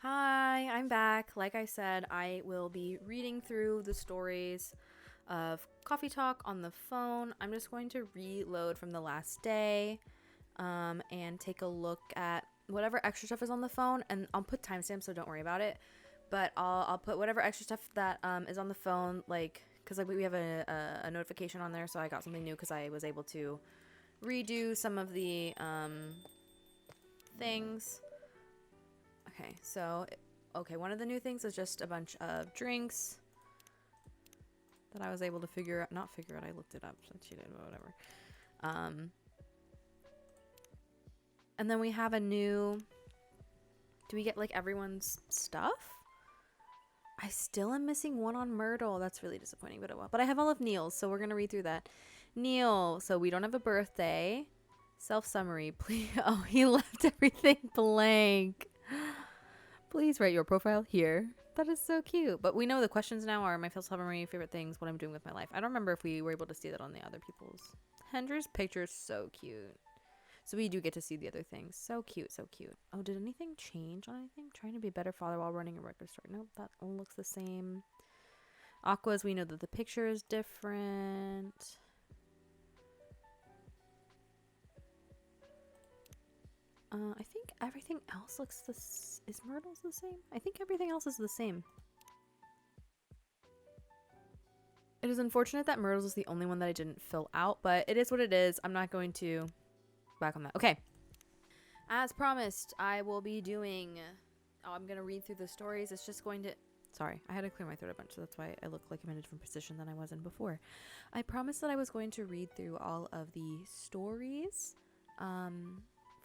Hi, I'm back. Like I said, I will be reading through the stories of Coffee Talk on the phone. I'm just going to reload from the last day and take a look at whatever extra stuff is on the phone, and I'll put timestamps, so don't worry about it. But I'll put whatever extra stuff that is on the phone, like because we have a notification on there, so I got something new because I was able to redo some of the things. Okay, one of the new things is just a bunch of drinks that I was able to not figure out, I looked it up since you did, but whatever. And then we have a new, do we get like everyone's stuff? I still am missing one on Myrtle. That's really disappointing, but oh well. But I have all of Neil's, so we're going to read through that. Neil, so we don't have a birthday. Self-summary, please. Oh, he left everything blank. Please write your profile here. That is so cute. But we know the questions now are my summary, favorite things, what I'm doing with my life. I don't remember if we were able to see that on the other people's. Hendra's picture is so cute. So we do get to see the other things. So cute, so cute. Oh, did anything change on anything? Trying to be a better father while running a record store. Nope, that all looks the same. Aqua's, we know that the picture is different. I think everything else looks is Myrtle's the same? I think everything else is the same. It is unfortunate that Myrtle's is the only one that I didn't fill out, but it is what it is. I'm not going to back on that. Okay. As promised, I will be doing... Oh, I'm going to read through the stories. It's just going to... Sorry, I had to clear my throat a bunch, so that's why I look like I'm in a different position than I was in before. I promised that I was going to read through all of the stories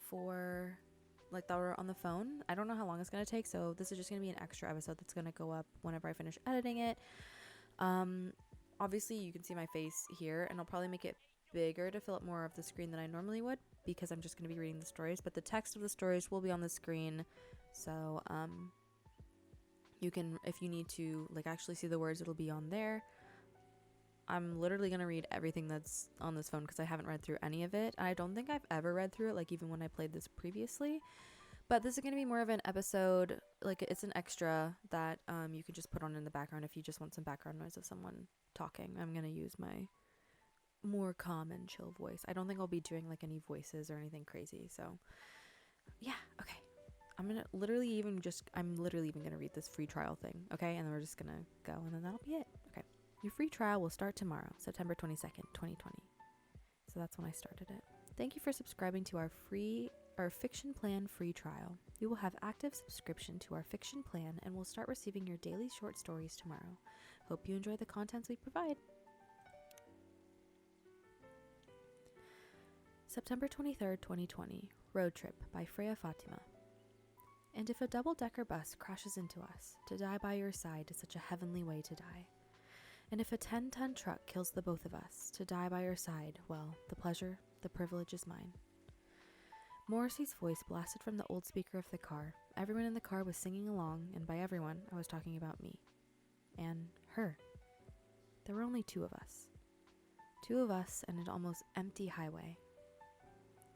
for... like that were on the phone. I don't know how long it's going to take, so this is just going to be an extra episode that's going to go up whenever I finish editing it. Obviously you can see my face here, and I'll probably make it bigger to fill up more of the screen than I normally would, because I'm just going to be reading the stories, but the text of the stories will be on the screen. So you can, if you need to like actually see the words, it'll be on there. I'm literally going to read everything that's on this phone because I haven't read through any of it. I don't think I've ever read through it, like even when I played this previously. But this is going to be more of an episode, like it's an extra that you can just put on in the background if you just want some background noise of someone talking. I'm going to use my more calm and chill voice. I don't think I'll be doing like any voices or anything crazy. So yeah, okay. I'm literally even going to read this free trial thing, okay? And then we're just going to go, and then that'll be it. Okay. Your free trial will start tomorrow, September 22nd, 2020. So that's when I started it. Thank you for subscribing to our Fiction Plan free trial. You will have active subscription to our Fiction Plan and will start receiving your daily short stories tomorrow. Hope you enjoy the contents we provide. September 23rd, 2020. Road Trip by Freya Fatima. And if a double-decker bus crashes into us, to die by your side is such a heavenly way to die. And if a 10-ton truck kills the both of us, to die by your side, well, the pleasure, the privilege is mine. Morrissey's voice blasted from the old speaker of the car. Everyone in the car was singing along, and by everyone, I was talking about me. And her. There were only two of us. Two of us and an almost empty highway.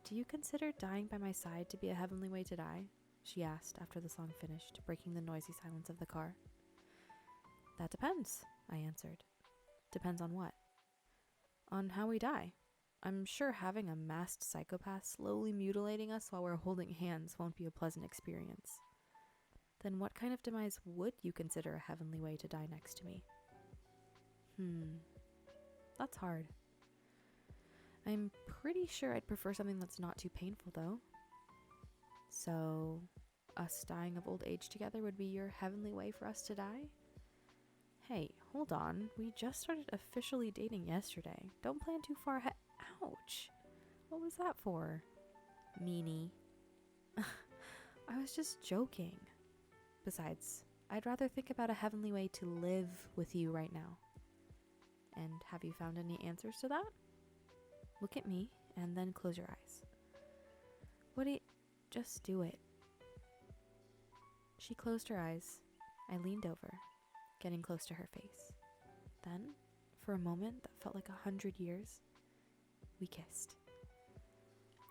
Do you consider dying by my side to be a heavenly way to die? She asked after the song finished, breaking the noisy silence of the car. That depends, I answered. Depends on what? On how we die. I'm sure having a masked psychopath slowly mutilating us while we're holding hands won't be a pleasant experience. Then what kind of demise would you consider a heavenly way to die next to me? That's hard. I'm pretty sure I'd prefer something that's not too painful, though. So, us dying of old age together would be your heavenly way for us to die? Hey, hold on. We just started officially dating yesterday. Don't plan too far ahead. Ouch. What was that for? Meanie. I was just joking. Besides, I'd rather think about a heavenly way to live with you right now. And have you found any answers to that? Look at me and then close your eyes. Just do it. She closed her eyes. I leaned over, getting close to her face. Then, for a moment that felt like 100 years, we kissed.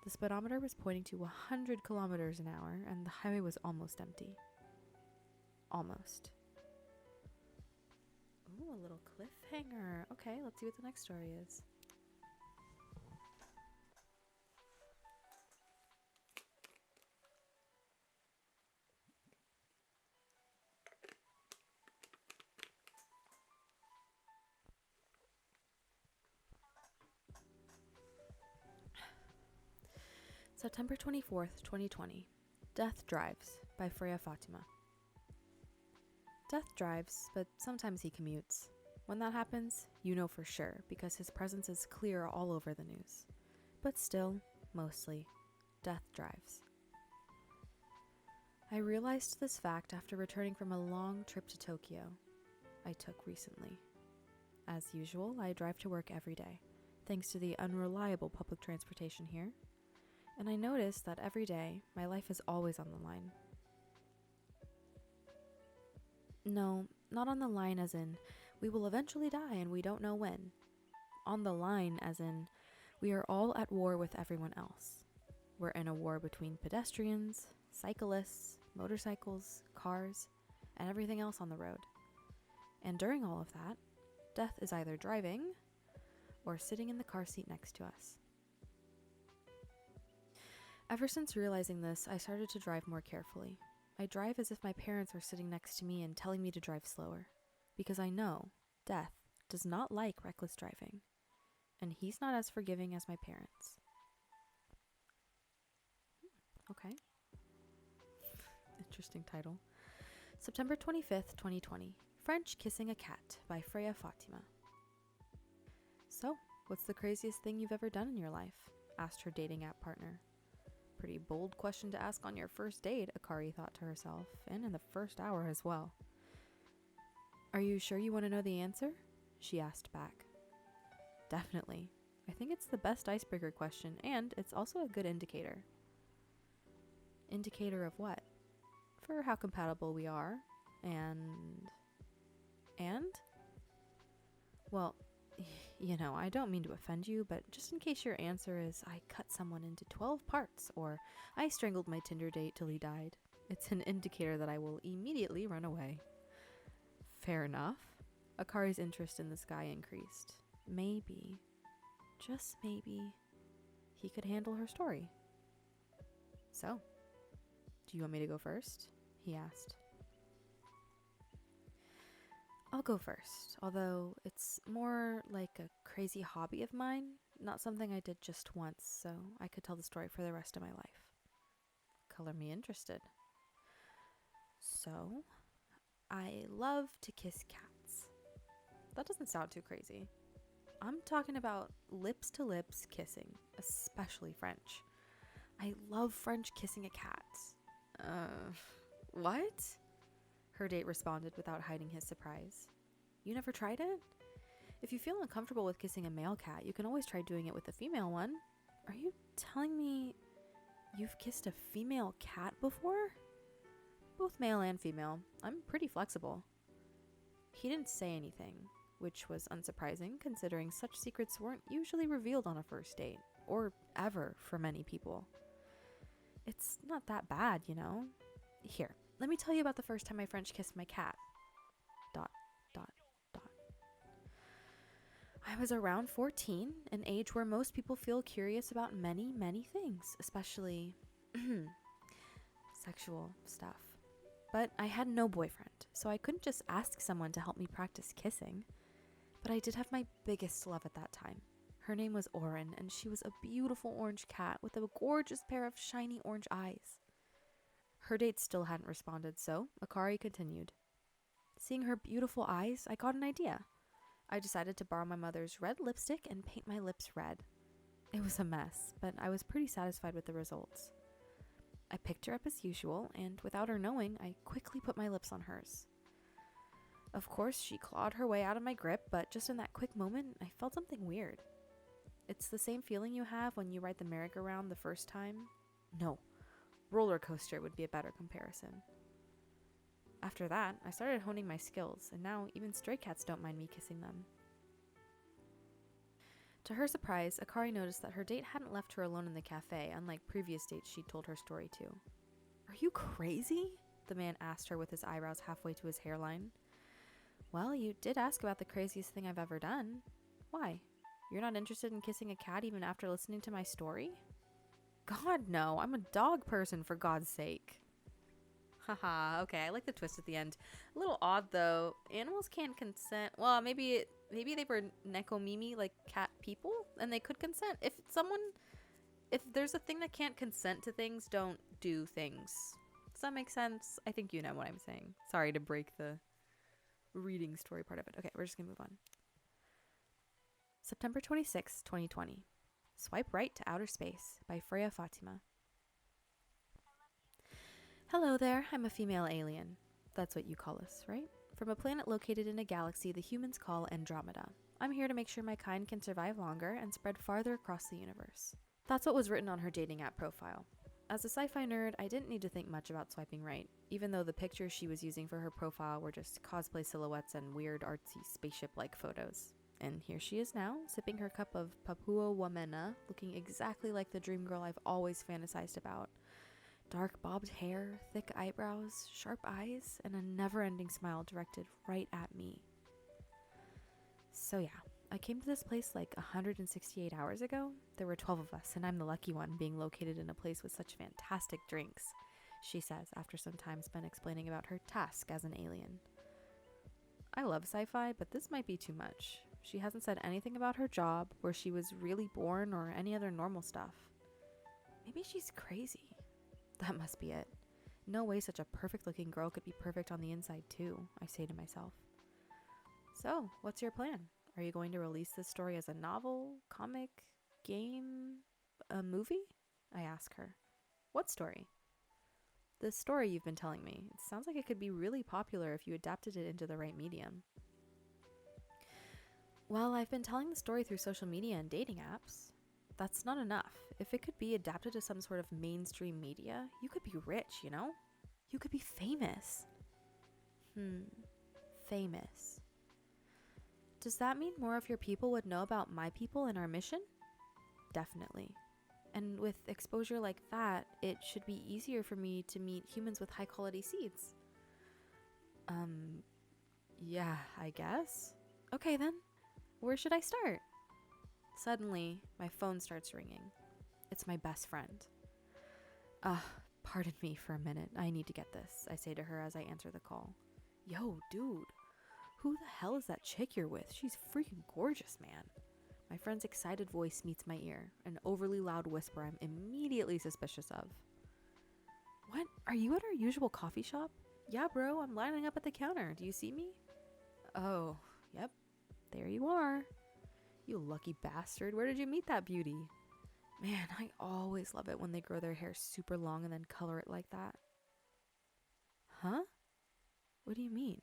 The speedometer was pointing to 100 kilometers an hour, and the highway was almost empty. almost. Ooh, a little cliffhanger. Okay, let's see what the next story is. September 24th, 2020. Death Drives by Freya Fatima. Death drives, but sometimes he commutes. When that happens, you know for sure, because his presence is clear all over the news. But still, mostly, Death drives. I realized this fact after returning from a long trip to Tokyo I took recently. As usual, I drive to work every day, thanks to the unreliable public transportation here. And I notice that every day, my life is always on the line. No, not on the line as in, we will eventually die and we don't know when. On the line as in, we are all at war with everyone else. We're in a war between pedestrians, cyclists, motorcycles, cars, and everything else on the road. And during all of that, death is either driving or sitting in the car seat next to us. Ever since realizing this, I started to drive more carefully. I drive as if my parents are sitting next to me and telling me to drive slower, because I know death does not like reckless driving, and he's not as forgiving as my parents. Okay. Interesting title. September 25th, 2020. French Kissing a Cat by Freya Fatima. So, what's the craziest thing you've ever done in your life? Asked her dating app partner. Pretty bold question to ask on your first date, Akari thought to herself, and in the first hour as well. Are you sure you want to know the answer? She asked back. Definitely. I think it's the best icebreaker question, and it's also a good indicator. Indicator of what? For how compatible we are, and? Well, you know, I don't mean to offend you, but just in case your answer is I cut someone into 12 parts or I strangled my Tinder date till he died, it's an indicator that I will immediately run away. Fair enough. Akari's interest in this guy increased. Maybe, just maybe, he could handle her story. So, do you want me to go first? He asked. I'll go first, although it's more like a crazy hobby of mine, not something I did just once, so I could tell the story for the rest of my life. Color me interested. So, I love to kiss cats. That doesn't sound too crazy. I'm talking about lips to lips kissing, especially French. I love French kissing a cat. What? Her date responded without hiding his surprise. You never tried it? If you feel uncomfortable with kissing a male cat, you can always try doing it with a female one. Are you telling me you've kissed a female cat before? Both male and female. I'm pretty flexible. He didn't say anything, which was unsurprising considering such secrets weren't usually revealed on a first date, or ever for many people. It's not that bad, you know? Here, let me tell you about the first time I French kissed my cat. ... I was around 14, an age where most people feel curious about many, many things, especially sexual stuff. But I had no boyfriend, so I couldn't just ask someone to help me practice kissing. But I did have my biggest love at that time. Her name was Oren, and she was a beautiful orange cat with a gorgeous pair of shiny orange eyes. Her date still hadn't responded, so Akari continued. Seeing her beautiful eyes, I got an idea. I decided to borrow my mother's red lipstick and paint my lips red. It was a mess, but I was pretty satisfied with the results. I picked her up as usual, and without her knowing, I quickly put my lips on hers. Of course, she clawed her way out of my grip, but just in that quick moment, I felt something weird. It's the same feeling you have when you ride the merry-go-round the first time. No, roller coaster would be a better comparison. After that, I started honing my skills, and now even stray cats don't mind me kissing them. To her surprise, Akari noticed that her date hadn't left her alone in the cafe, unlike previous dates she'd told her story to. Are you crazy? The man asked her with his eyebrows halfway to his hairline. Well, you did ask about the craziest thing I've ever done. Why? You're not interested in kissing a cat even after listening to my story? God, no. I'm a dog person, for God's sake. Haha, okay, I like the twist at the end. A little odd, though. Animals can't consent. Well, maybe they were nekomimi, like cat people, and they could consent. If there's a thing that can't consent to things, don't do things. Does that make sense? I think you know what I'm saying. Sorry to break the reading story part of it. Okay, we're just gonna move on. September 26, 2020. Swipe right to outer space by Freya Fatima. Hello there, I'm a female alien. That's what you call us, right? From a planet located in a galaxy the humans call Andromeda. I'm here to make sure my kind can survive longer and spread farther across the universe. That's what was written on her dating app profile. As a sci-fi nerd, I didn't need to think much about swiping right, even though the pictures she was using for her profile were just cosplay silhouettes and weird artsy spaceship-like photos. And here she is now, sipping her cup of Papua Wamena, looking exactly like the dream girl I've always fantasized about. Dark bobbed hair, thick eyebrows, sharp eyes, and a never-ending smile directed right at me. So yeah, I came to this place like 168 hours ago. There were 12 of us, and I'm the lucky one being located in a place with such fantastic drinks, she says after some time spent explaining about her task as an alien. I love sci-fi, but this might be too much. She hasn't said anything about her job, where she was really born, or any other normal stuff. Maybe she's crazy. That must be it. No way such a perfect-looking girl could be perfect on the inside too, I say to myself. So, what's your plan? Are you going to release this story as a novel, comic, game, a movie? I ask her. What story? The story you've been telling me. It sounds like it could be really popular if you adapted it into the right medium. Well, I've been telling the story through social media and dating apps. That's not enough. If it could be adapted to some sort of mainstream media, you could be rich, you know? You could be famous. Famous. Does that mean more of your people would know about my people and our mission? Definitely. And with exposure like that, it should be easier for me to meet humans with high quality seeds. Yeah, I guess. Okay then. Where should I start? Suddenly, my phone starts ringing. It's my best friend. Pardon me for a minute. I need to get this, I say to her as I answer the call. Yo, dude. Who the hell is that chick you're with? She's freaking gorgeous, man. My friend's excited voice meets my ear, an overly loud whisper I'm immediately suspicious of. What? Are you at our usual coffee shop? Yeah, bro, I'm lining up at the counter. Do you see me? Oh, yep. There you are. You lucky bastard. Where did you meet that beauty? Man, I always love it when they grow their hair super long and then color it like that. Huh? What do you mean?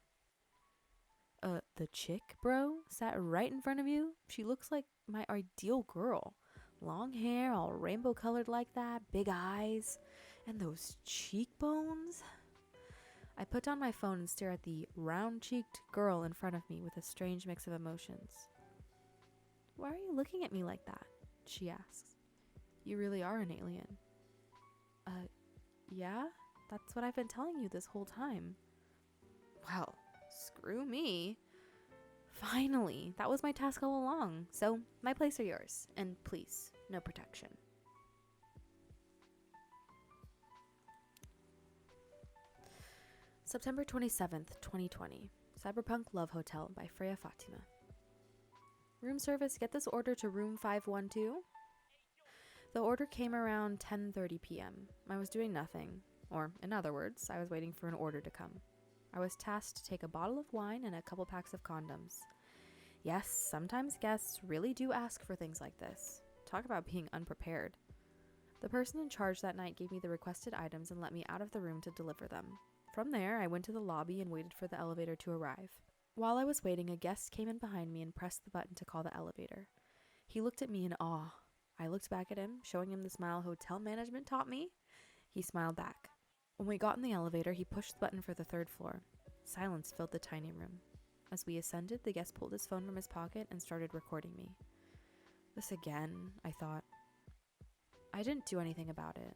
The chick, bro, sat right in front of you. She looks like my ideal girl. Long hair, all rainbow colored like that, big eyes, and those cheekbones. I put down my phone and stare at the round-cheeked girl in front of me with a strange mix of emotions. Why are you looking at me like that? She asks. You really are an alien. Yeah? That's what I've been telling you this whole time. Well, screw me. Finally, that was my task all along. So, my place are yours. And please, no protection. September 27th, 2020. Cyberpunk Love Hotel by Freya Fatima. Room service, get this order to room 512. The order came around 10:30 p.m. I was doing nothing. Or, in other words, I was waiting for an order to come. I was tasked to take a bottle of wine and a couple packs of condoms. Yes, sometimes guests really do ask for things like this. Talk about being unprepared. The person in charge that night gave me the requested items and let me out of the room to deliver them. From there, I went to the lobby and waited for the elevator to arrive. While I was waiting, a guest came in behind me and pressed the button to call the elevator. He looked at me in awe. I looked back at him, showing him the smile hotel management taught me. He smiled back. When we got in the elevator, he pushed the button for the 3rd floor. Silence filled the tiny room. As we ascended, the guest pulled his phone from his pocket and started recording me. This again, I thought. I didn't do anything about it.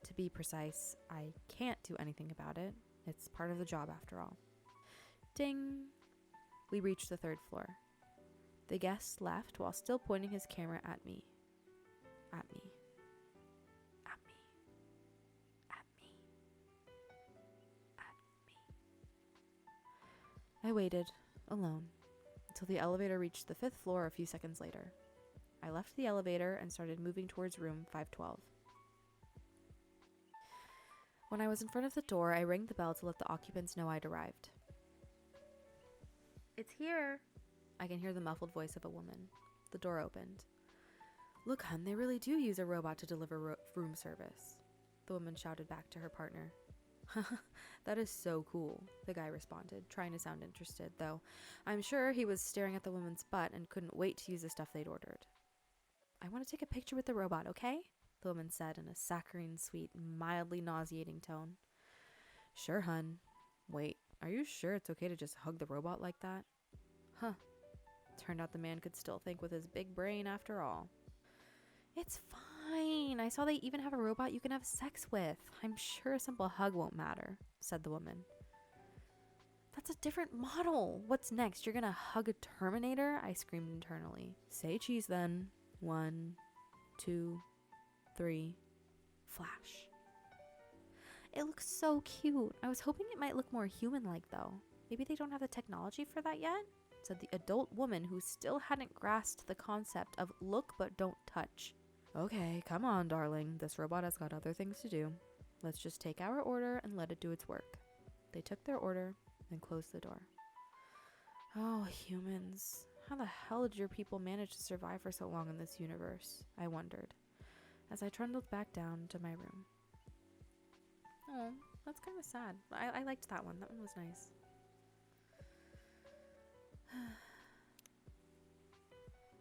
To be precise, I can't do anything about it. It's part of the job after all. Ding! We reached the 3rd floor. The guest left while still pointing his camera at me. At me. At me. At me. At me. I waited, alone, until the elevator reached the 5th floor a few seconds later. I left the elevator and started moving towards room 512. When I was in front of the door, I rang the bell to let the occupants know I'd arrived. It's here. I can hear the muffled voice of a woman. The door opened. Look, hun, they really do use a robot to deliver room service, the woman shouted back to her partner. That is so cool, the guy responded, trying to sound interested, though I'm sure he was staring at the woman's butt and couldn't wait to use the stuff they'd ordered. I want to take a picture with the robot, okay? The woman said in a saccharine, sweet, mildly nauseating tone. Sure, hun. Wait, are you sure it's okay to just hug the robot like that? Huh. Turned out the man could still think with his big brain after all. It's fine. I saw they even have a robot you can have sex with. I'm sure a simple hug won't matter, said the woman. That's a different model. What's next? You're gonna hug a Terminator? I screamed internally. Say cheese then. 1, 2, 3. Flash. It looks so cute. I was hoping it might look more human-like though. Maybe they don't have the technology for that yet? Said the adult woman who still hadn't grasped the concept of look but don't touch. Okay, come on, darling. This robot has got other things to do. Let's just take our order and let it do its work. They took their order and closed the door. Oh, humans. How the hell did your people manage to survive for so long in this universe? I wondered, as I trundled back down to my room. Oh, that's kind of sad. I liked that one. That one was nice.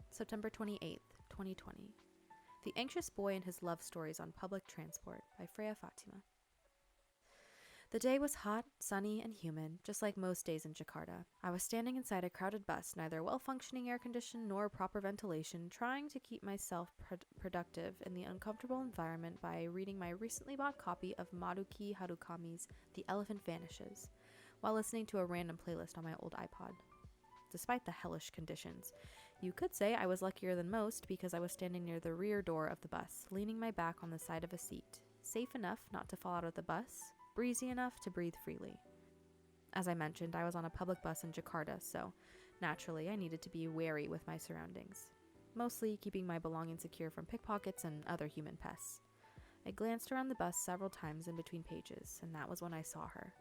September 28th, 2020. The Anxious Boy and His Love Stories on Public Transport by Freya Fatima. The day was hot, sunny, and humid, just like most days in Jakarta. I was standing inside a crowded bus, neither well-functioning air condition nor proper ventilation, trying to keep myself productive in the uncomfortable environment by reading my recently bought copy of Maruki Harukami's The Elephant Vanishes, while listening to a random playlist on my old iPod. Despite the hellish conditions, you could say I was luckier than most because I was standing near the rear door of the bus, leaning my back on the side of a seat, safe enough not to fall out of the bus, breezy enough to breathe freely. As I mentioned, I was on a public bus in Jakarta, so naturally I needed to be wary with my surroundings, mostly keeping my belongings secure from pickpockets and other human pests. I glanced around the bus several times in between pages, and that was when I saw her.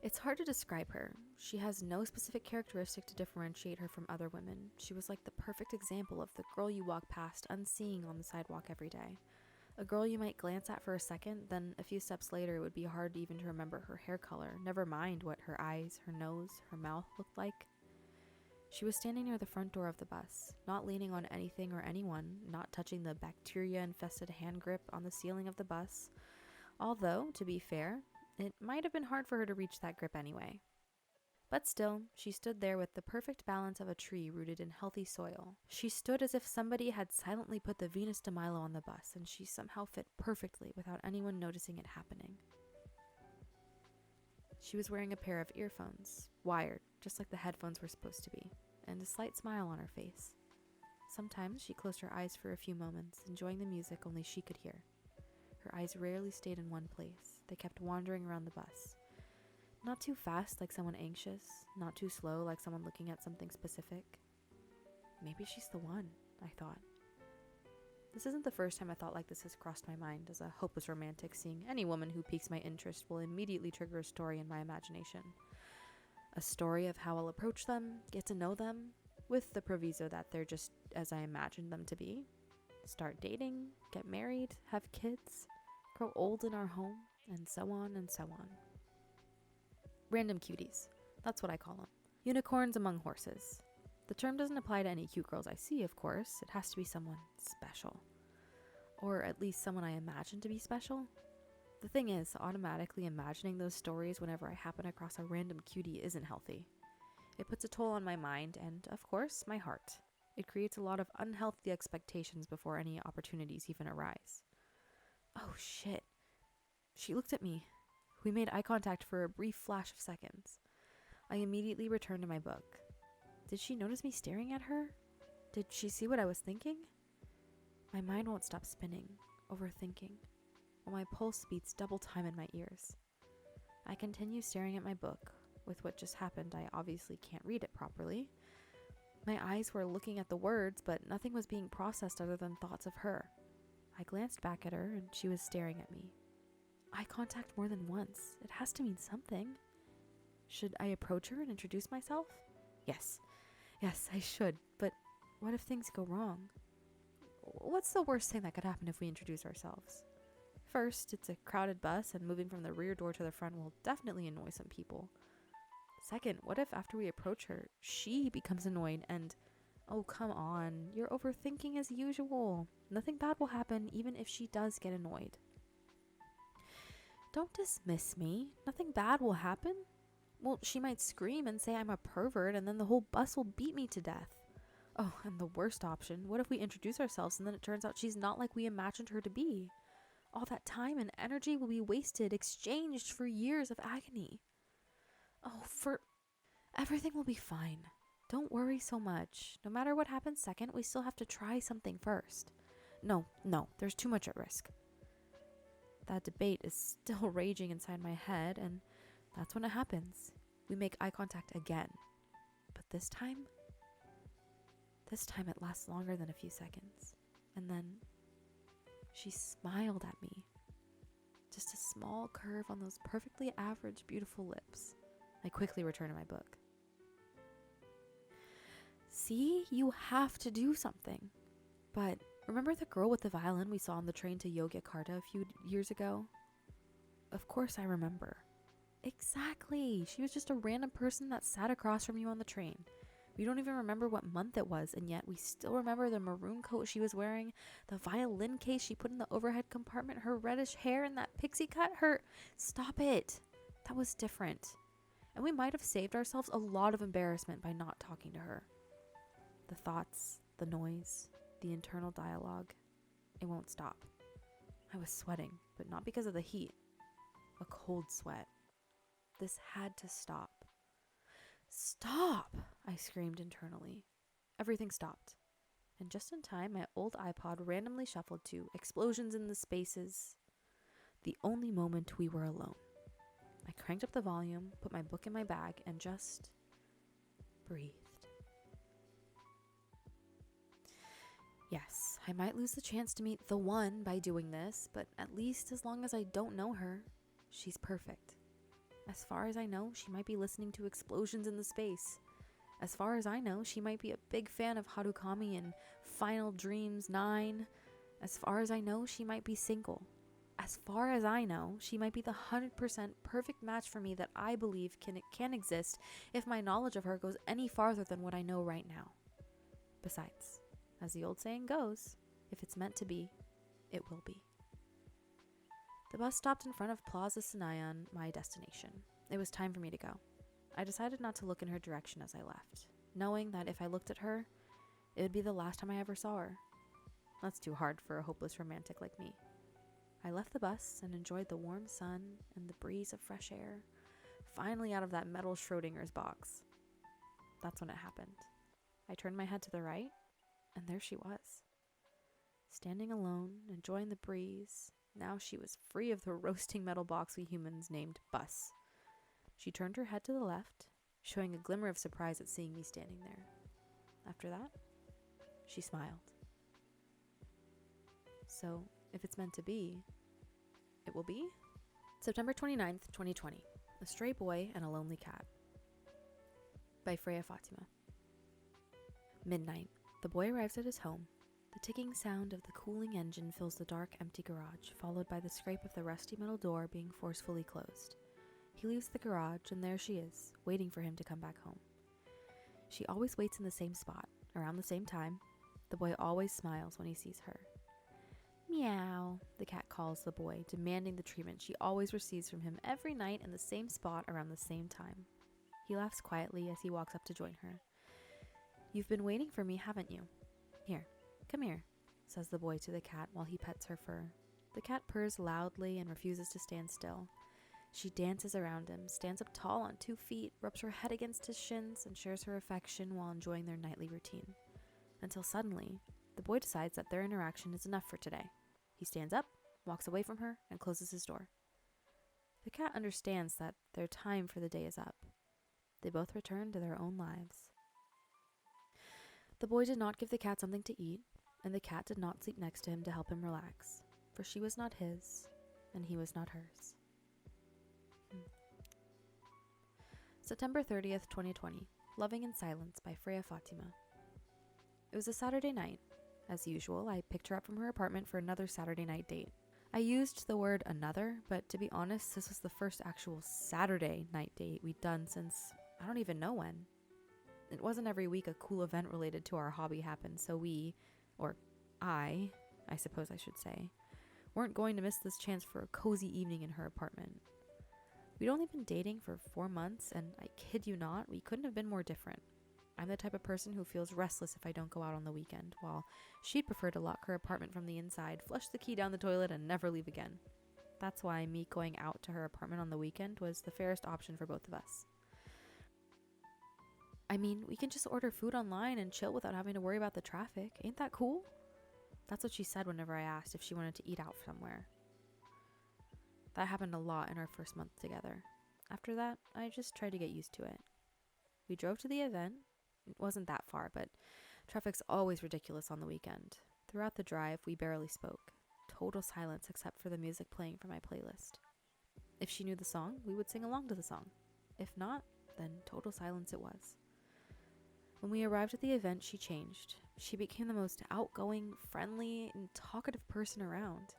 It's hard to describe her. She has no specific characteristic to differentiate her from other women. She was like the perfect example of the girl you walk past unseeing on the sidewalk every day. A girl you might glance at for a second, then a few steps later it would be hard even to remember her hair color, never mind what her eyes, her nose, her mouth looked like. She was standing near the front door of the bus, not leaning on anything or anyone, not touching the bacteria-infested hand grip on the ceiling of the bus. Although, to be fair, it might have been hard for her to reach that grip anyway. But still, she stood there with the perfect balance of a tree rooted in healthy soil. She stood as if somebody had silently put the Venus de Milo on the bus, and she somehow fit perfectly without anyone noticing it happening. She was wearing a pair of earphones, wired, just like the headphones were supposed to be, and a slight smile on her face. Sometimes she closed her eyes for a few moments, enjoying the music only she could hear. Her eyes rarely stayed in one place. They kept wandering around the bus. Not too fast like someone anxious, not too slow like someone looking at something specific. Maybe she's the one, I thought. This isn't the first time a thought like this has crossed my mind. As a hopeless romantic, seeing any woman who piques my interest will immediately trigger a story in my imagination. A story of how I'll approach them, get to know them, with the proviso that they're just as I imagined them to be. Start dating, get married, have kids, grow old in our home, and so on and so on. Random cuties. That's what I call them. Unicorns among horses. The term doesn't apply to any cute girls I see, of course. It has to be someone special. Or at least someone I imagine to be special. The thing is, automatically imagining those stories whenever I happen across a random cutie isn't healthy. It puts a toll on my mind and, of course, my heart. It creates a lot of unhealthy expectations before any opportunities even arise. Oh shit. She looked at me. We made eye contact for a brief flash of seconds. I immediately returned to my book. Did she notice me staring at her? Did she see what I was thinking? My mind won't stop spinning, overthinking, while my pulse beats double time in my ears. I continue staring at my book. With what just happened, I obviously can't read it properly. My eyes were looking at the words, but nothing was being processed other than thoughts of her. I glanced back at her, and she was staring at me. Eye contact more than once. It has to mean something. Should I approach her and introduce myself? Yes, I should, but what if things go wrong? What's the worst thing that could happen if we introduce ourselves? First, it's a crowded bus, and moving from the rear door to the front will definitely annoy some people. Second, what if after we approach her, she becomes annoyed and, oh, come on, you're overthinking as usual. Nothing bad will happen even if she does get annoyed. Don't dismiss me. Nothing bad will happen. Well, she might scream and say I'm a pervert, and then the whole bus will beat me to death. Oh, and the worst option, what if we introduce ourselves and then it turns out she's not like we imagined her to be? All that time and energy will be wasted, exchanged for years of agony. Everything will be fine. Don't worry so much. No matter what happens second, we still have to try something first. No, there's too much at risk. That debate is still raging inside my head, and that's when it happens. We make eye contact again. But this time it lasts longer than a few seconds. And then she smiled at me. Just a small curve on those perfectly average, beautiful lips. I quickly return to my book. See, you have to do something. But remember the girl with the violin we saw on the train to Yogyakarta a few years ago? Of course I remember. Exactly. She was just a random person that sat across from you on the train. We don't even remember what month it was, and yet we still remember the maroon coat she was wearing, the violin case she put in the overhead compartment, her reddish hair, and that pixie cut. Stop it. That was different. And we might have saved ourselves a lot of embarrassment by not talking to her. The thoughts, the noise, the internal dialogue, it won't stop. I was sweating, but not because of the heat. A cold sweat. This had to stop. Stop! I screamed internally. Everything stopped. And just in time, my old iPod randomly shuffled to Explosions in the Spaces. The only moment we were alone. I cranked up the volume, put my book in my bag, and just breathed. Yes, I might lose the chance to meet the one by doing this, but at least as long as I don't know her, she's perfect. As far as I know, she might be listening to Explosions in the Space. As far as I know, she might be a big fan of Harukami and Final Dreams 9. As far as I know, she might be single. As far as I know, she might be the 100% perfect match for me that I believe can exist if my knowledge of her goes any farther than what I know right now. Besides, as the old saying goes, if it's meant to be, it will be. The bus stopped in front of Plaza Senayan, my destination. It was time for me to go. I decided not to look in her direction as I left, knowing that if I looked at her, it would be the last time I ever saw her. That's too hard for a hopeless romantic like me. I left the bus and enjoyed the warm sun and the breeze of fresh air, finally out of that metal Schrodinger's box. That's when it happened. I turned my head to the right, and there she was. Standing alone, enjoying the breeze. Now she was free of the roasting metal box we humans named Bus. She turned her head to the left, showing a glimmer of surprise at seeing me standing there. After that, she smiled. So, if it's meant to be, it will be? September 29th, 2020. A Stray Boy and a Lonely Cat. By Freya Fatima. Midnight. The boy arrives at his home. The ticking sound of the cooling engine fills the dark, empty garage, followed by the scrape of the rusty metal door being forcefully closed. He leaves the garage, and there she is, waiting for him to come back home. She always waits in the same spot, around the same time. The boy always smiles when he sees her. Meow, the cat calls the boy, demanding the treatment she always receives from him every night in the same spot around the same time. He laughs quietly as he walks up to join her. You've been waiting for me, haven't you? Here, come here, says the boy to the cat while he pets her fur. The cat purrs loudly and refuses to stand still. She dances around him, stands up tall on 2 feet, rubs her head against his shins, and shares her affection while enjoying their nightly routine. Until suddenly, the boy decides that their interaction is enough for today. He stands up, walks away from her, and closes his door. The cat understands that their time for the day is up. They both return to their own lives. The boy did not give the cat something to eat, and the cat did not sleep next to him to help him relax, for she was not his, and he was not hers. September 30th, 2020. Loving in Silence by Freya Fatima. It was a Saturday night. As usual, I picked her up from her apartment for another Saturday night date. I used the word another, but to be honest, this was the first actual Saturday night date we'd done since I don't even know when. It wasn't every week a cool event related to our hobby happened, so I suppose I should say, weren't going to miss this chance for a cozy evening in her apartment. We'd only been dating for 4 months, and I kid you not, we couldn't have been more different. I'm the type of person who feels restless if I don't go out on the weekend, while she'd prefer to lock her apartment from the inside, flush the key down the toilet, and never leave again. That's why me going out to her apartment on the weekend was the fairest option for both of us. I mean, we can just order food online and chill without having to worry about the traffic. Ain't that cool? That's what she said whenever I asked if she wanted to eat out somewhere. That happened a lot in our first month together. After that, I just tried to get used to it. We drove to the event. It wasn't that far, but traffic's always ridiculous on the weekend. Throughout the drive, we barely spoke. Total silence except for the music playing from my playlist. If she knew the song, we would sing along to the song. If not, then total silence it was. When we arrived at the event, she changed. She became the most outgoing, friendly, and talkative person around.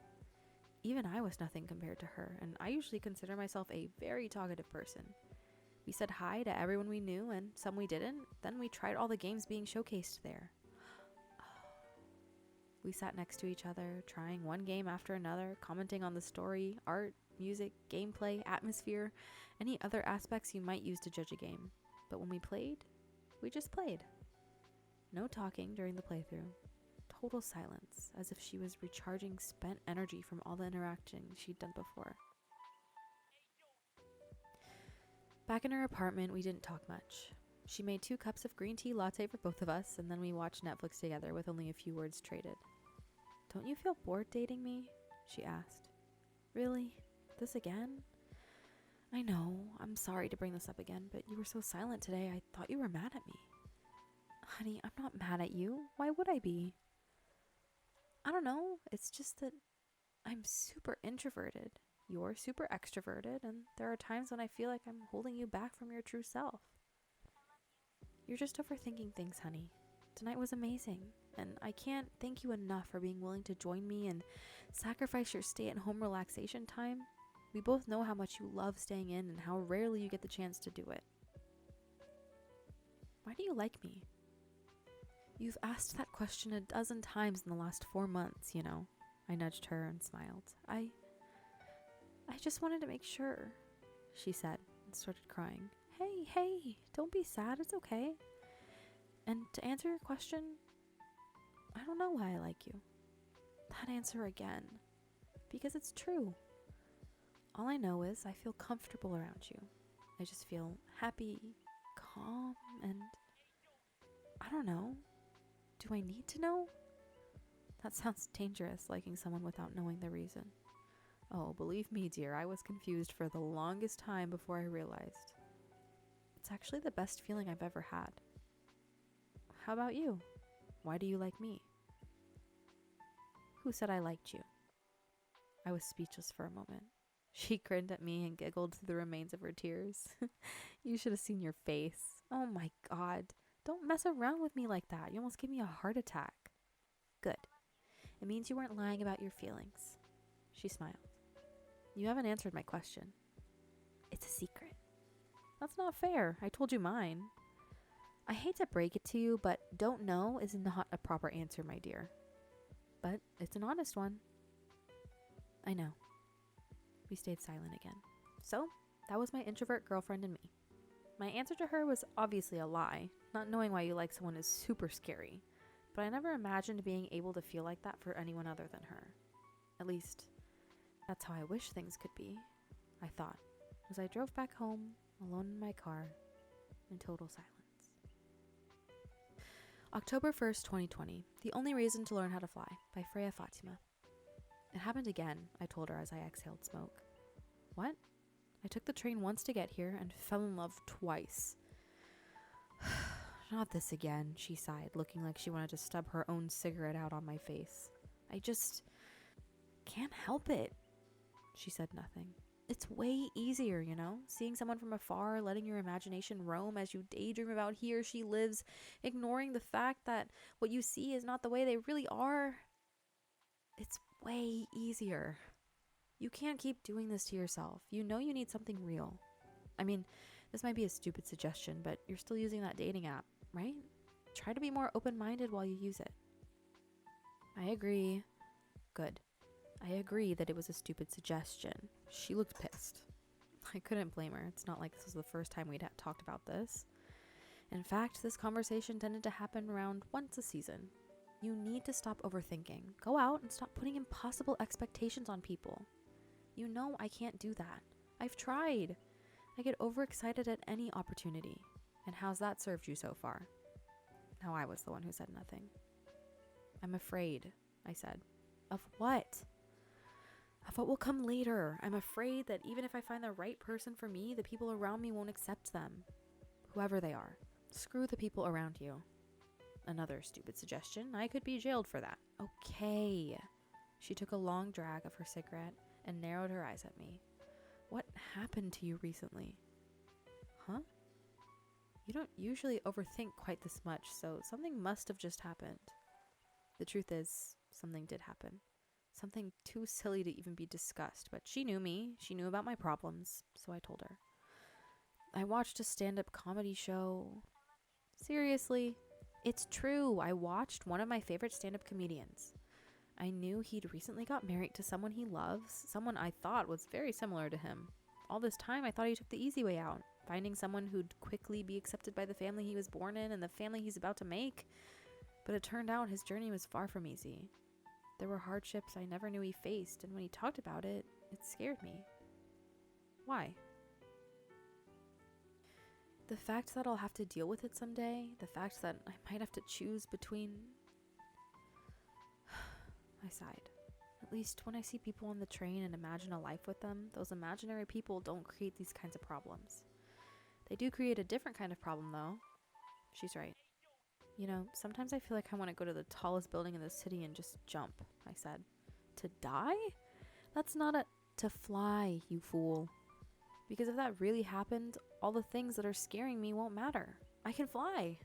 Even I was nothing compared to her, and I usually consider myself a very talkative person. We said hi to everyone we knew, and some we didn't. Then we tried all the games being showcased there. We sat next to each other, trying one game after another, commenting on the story, art, music, gameplay, atmosphere, any other aspects you might use to judge a game. But when we played, we just played. No talking during the playthrough. Total silence, as if she was recharging spent energy from all the interacting she'd done before. Back in her apartment, we didn't talk much. She made 2 cups of green tea latte for both of us, and then we watched Netflix together with only a few words traded. "Don't you feel bored dating me?" she asked. "Really? This again?" "I know, I'm sorry to bring this up again, but you were so silent today, I thought you were mad at me." "Honey, I'm not mad at you. Why would I be?" "I don't know, it's just that I'm super introverted. You're super extroverted, and there are times when I feel like I'm holding you back from your true self." "You're just overthinking things, honey. Tonight was amazing, and I can't thank you enough for being willing to join me and sacrifice your stay-at-home relaxation time. We both know how much you love staying in and how rarely you get the chance to do it." "Why do you like me?" "You've asked that question a dozen times in the last 4 months, you know." I nudged her and smiled. I just wanted to make sure," she said, and started crying. Hey, don't be sad, it's okay. And to answer your question, I don't know why I like you." That answer again. Because it's true. All I know is I feel comfortable around you. I just feel happy, calm, and I don't know. Do I need to know? That sounds dangerous, liking someone without knowing the reason. Oh, believe me, dear, I was confused for the longest time before I realized. It's actually the best feeling I've ever had. How about you? Why do you like me? Who said I liked you? I was speechless for a moment. She grinned at me and giggled through the remains of her tears. You should have seen your face. Oh my God. Don't mess around with me like that. You almost gave me a heart attack. Good. It means you weren't lying about your feelings. She smiled. You haven't answered my question. It's a secret. That's not fair. I told you mine. I hate to break it to you, but don't know is not a proper answer, my dear. But it's an honest one. I know. We stayed silent again. So, that was my introvert girlfriend and me. My answer to her was obviously a lie. Not knowing why you like someone is super scary. But I never imagined being able to feel like that for anyone other than her. At least, that's how I wish things could be, I thought. as I drove back home, alone in my car, in total silence. October 1st, 2020. The Only Reason to Learn How to Fly by Freya Fatima. It happened again, I told her as I exhaled smoke. What? I took the train once to get here and fell in love twice. Not this again, she sighed, looking like she wanted to stub her own cigarette out on my face. I just can't help it. She said nothing. It's way easier, you know? Seeing someone from afar, letting your imagination roam as you daydream about he or she lives, ignoring the fact that what you see is not the way they really are. It's way easier. You can't keep doing this to yourself. You know you need something real. I mean, this might be a stupid suggestion, but you're still using that dating app, right? Try to be more open-minded while you use it. I agree. Good. I agree that it was a stupid suggestion. She looked pissed. I couldn't blame her. It's not like this was the first time we'd talked about this. In fact, this conversation tended to happen around once a season. You need to stop overthinking. Go out and stop putting impossible expectations on people. You know I can't do that. I've tried. I get overexcited at any opportunity. And how's that served you so far? Now I was the one who said nothing. I'm afraid, I said. Of what? Of what will come later. I'm afraid that even if I find the right person for me, the people around me won't accept them. Whoever they are. Screw the people around you. Another stupid suggestion. I could be jailed for that. Okay. She took a long drag of her cigarette and narrowed her eyes at me. What happened to you recently? Huh? You don't usually overthink quite this much, so something must have just happened. The truth is, something did happen. Something too silly to even be discussed, but she knew me. She knew about my problems, so I told her. I watched a stand-up comedy show. Seriously, it's true. I watched one of my favorite stand-up comedians. I knew he'd recently got married to someone he loves, someone I thought was very similar to him. All this time, I thought he took the easy way out, finding someone who'd quickly be accepted by the family he was born in and the family he's about to make. But it turned out his journey was far from easy. There were hardships I never knew he faced, and when he talked about it, it scared me. Why? The fact that I'll have to deal with it someday, the fact that I might have to choose between... I sighed. At least when I see people on the train and imagine a life with them, those imaginary people don't create these kinds of problems. They do create a different kind of problem, though. She's right. You know, sometimes I feel like I want to go to the tallest building in the city and just jump, I said. To die? That's not a... To fly, you fool. Because if that really happened, all the things that are scaring me won't matter. I can fly.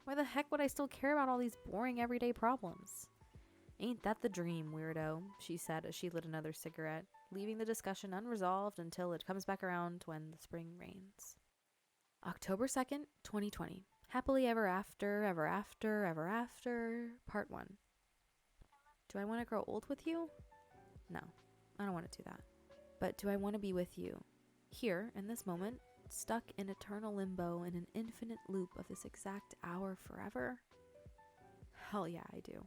Why the heck would I still care about all these boring everyday problems? Ain't that the dream, weirdo, she said as she lit another cigarette, leaving the discussion unresolved until it comes back around when the spring rains. October 2nd, 2020. Happily ever after, ever after, ever after, part 1. Do I want to grow old with you? No, I don't want to do that. But do I want to be with you? Here, in this moment, stuck in eternal limbo in an infinite loop of this exact hour forever? Hell yeah, I do.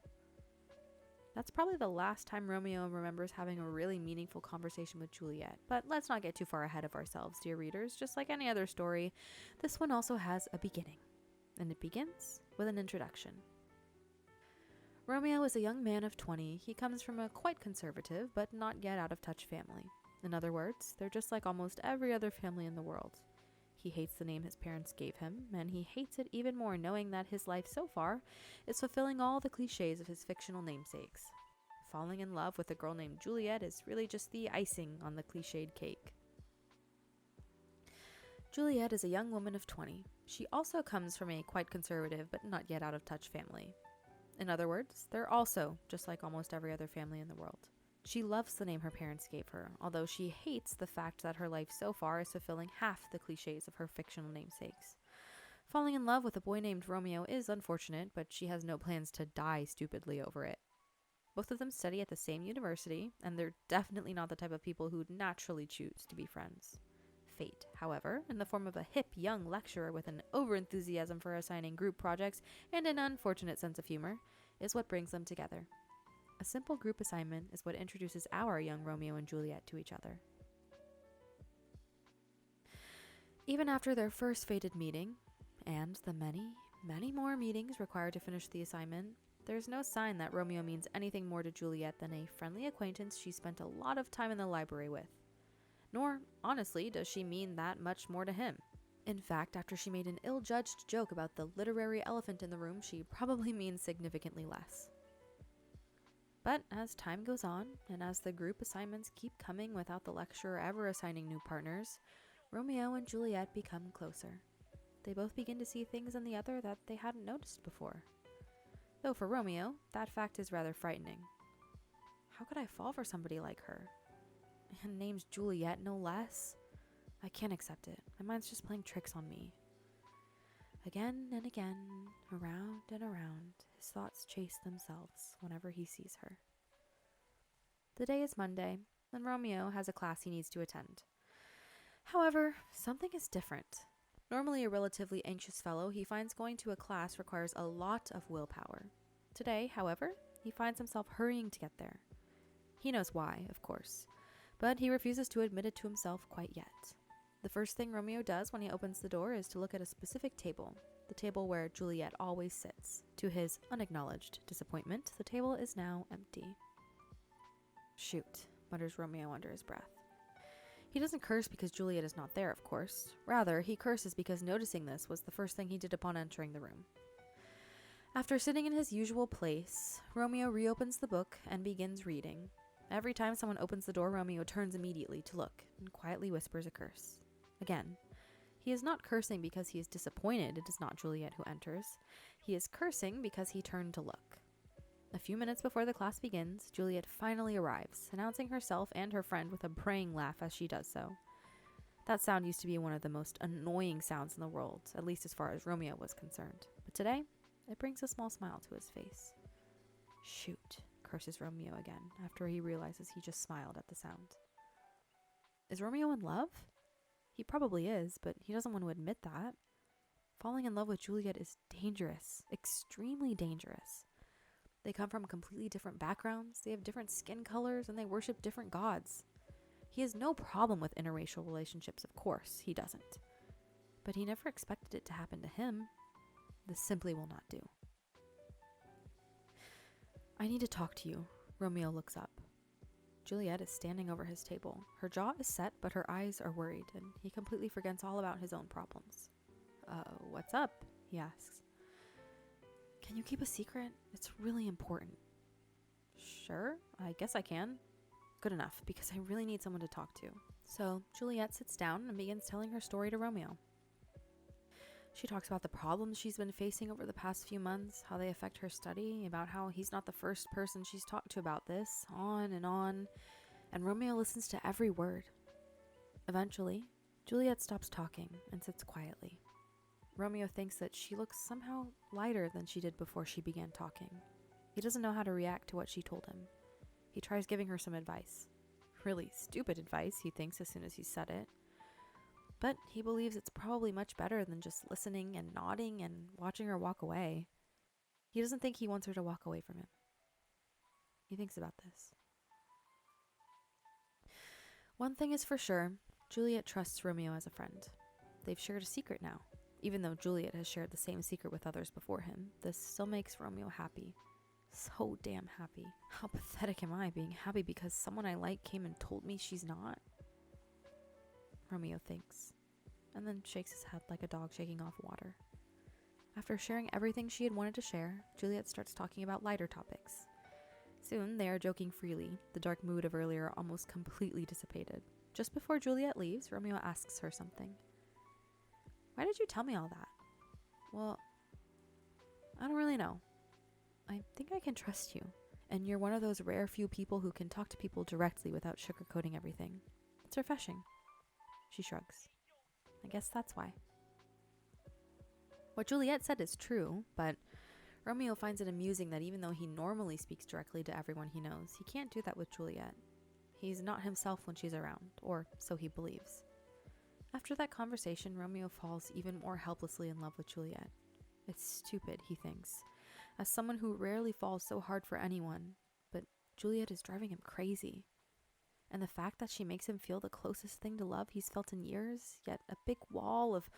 That's probably the last time Romeo remembers having a really meaningful conversation with Juliet. But let's not get too far ahead of ourselves, dear readers. Just like any other story, this one also has a beginning. And it begins with an introduction. Romeo is a young man of 20. He comes from a quite conservative, but not yet out of touch family. In other words, they're just like almost every other family in the world. He hates the name his parents gave him, and he hates it even more knowing that his life so far is fulfilling all the cliches of his fictional namesakes. Falling in love with a girl named Juliet is really just the icing on the cliched cake. Juliet is a young woman of 20. She also comes from a quite conservative but not yet out of touch family. In other words, they're also just like almost every other family in the world. She loves the name her parents gave her, although she hates the fact that her life so far is fulfilling half the cliches of her fictional namesakes. Falling in love with a boy named Romeo is unfortunate, but she has no plans to die stupidly over it. Both of them study at the same university, and they're definitely not the type of people who'd naturally choose to be friends. Fate, however, in the form of a hip young lecturer with an overenthusiasm for assigning group projects and an unfortunate sense of humor, is what brings them together. A simple group assignment is what introduces our young Romeo and Juliet to each other. Even after their first fated meeting, and the many, many more meetings required to finish the assignment, there's no sign that Romeo means anything more to Juliet than a friendly acquaintance she spent a lot of time in the library with. Nor, honestly, does she mean that much more to him. In fact, after she made an ill-judged joke about the literary elephant in the room, she probably means significantly less. But as time goes on, and as the group assignments keep coming without the lecturer ever assigning new partners, Romeo and Juliet become closer. They both begin to see things in the other that they hadn't noticed before. Though for Romeo, that fact is rather frightening. How could I fall for somebody like her? And name's Juliet, no less? I can't accept it. My mind's just playing tricks on me. Again and again, around and around, his thoughts chase themselves whenever he sees her. The day is Monday, and Romeo has a class he needs to attend. However, something is different. Normally a relatively anxious fellow, he finds going to a class requires a lot of willpower. Today, however, he finds himself hurrying to get there. He knows why, of course, but he refuses to admit it to himself quite yet. The first thing Romeo does when he opens the door is to look at a specific table, the table where Juliet always sits. To his unacknowledged disappointment, the table is now empty. Shoot, mutters Romeo under his breath. He doesn't curse because Juliet is not there, of course. Rather, he curses because noticing this was the first thing he did upon entering the room. After sitting in his usual place, Romeo reopens the book and begins reading. Every time someone opens the door, Romeo turns immediately to look and quietly whispers a curse. Again, he is not cursing because he is disappointed it is not Juliet who enters. He is cursing because he turned to look. A few minutes before the class begins, Juliet finally arrives, announcing herself and her friend with a braying laugh as she does so. That sound used to be one of the most annoying sounds in the world, at least as far as Romeo was concerned. But today, it brings a small smile to his face. Shoot, curses Romeo again, after he realizes he just smiled at the sound. Is Romeo in love? He probably is, but he doesn't want to admit that. Falling in love with Juliet is dangerous, extremely dangerous. They come from completely different backgrounds, they have different skin colors, and they worship different gods. He has no problem with interracial relationships, of course, he doesn't. But he never expected it to happen to him. This simply will not do. I need to talk to you. Romeo looks up. Juliet is standing over his table. Her jaw is set, but her eyes are worried, and he completely forgets all about his own problems. What's up? He asks. Can you keep a secret? It's really important. Sure, I guess I can. Good enough, because I really need someone to talk to. So Juliet sits down and begins telling her story to Romeo. She talks about the problems she's been facing over the past few months, how they affect her study, about how he's not the first person she's talked to about this, on, and Romeo listens to every word. Eventually, Juliet stops talking and sits quietly. Romeo thinks that she looks somehow lighter than she did before she began talking. He doesn't know how to react to what she told him. He tries giving her some advice. Really stupid advice, he thinks as soon as he said it. But he believes it's probably much better than just listening and nodding and watching her walk away. He doesn't think he wants her to walk away from him. He thinks about this. One thing is for sure, Juliet trusts Romeo as a friend. They've shared a secret now. Even though Juliet has shared the same secret with others before him, this still makes Romeo happy. So damn happy. How pathetic am I being happy because someone I like came and told me she's not? Romeo thinks, and then shakes his head like a dog shaking off water. After sharing everything she had wanted to share, Juliet starts talking about lighter topics. Soon, they are joking freely, the dark mood of earlier almost completely dissipated. Just before Juliet leaves, Romeo asks her something. Why did you tell me all that? Well, I don't really know. I think I can trust you, and you're one of those rare few people who can talk to people directly without sugarcoating everything. It's refreshing. She shrugs. I guess that's why. What Juliet said is true, but Romeo finds it amusing that even though he normally speaks directly to everyone he knows, he can't do that with Juliet. He's not himself when she's around, or so he believes. After that conversation, Romeo falls even more helplessly in love with Juliet. It's stupid, he thinks, as someone who rarely falls so hard for anyone, but Juliet is driving him crazy. And the fact that she makes him feel the closest thing to love he's felt in years, yet a big wall of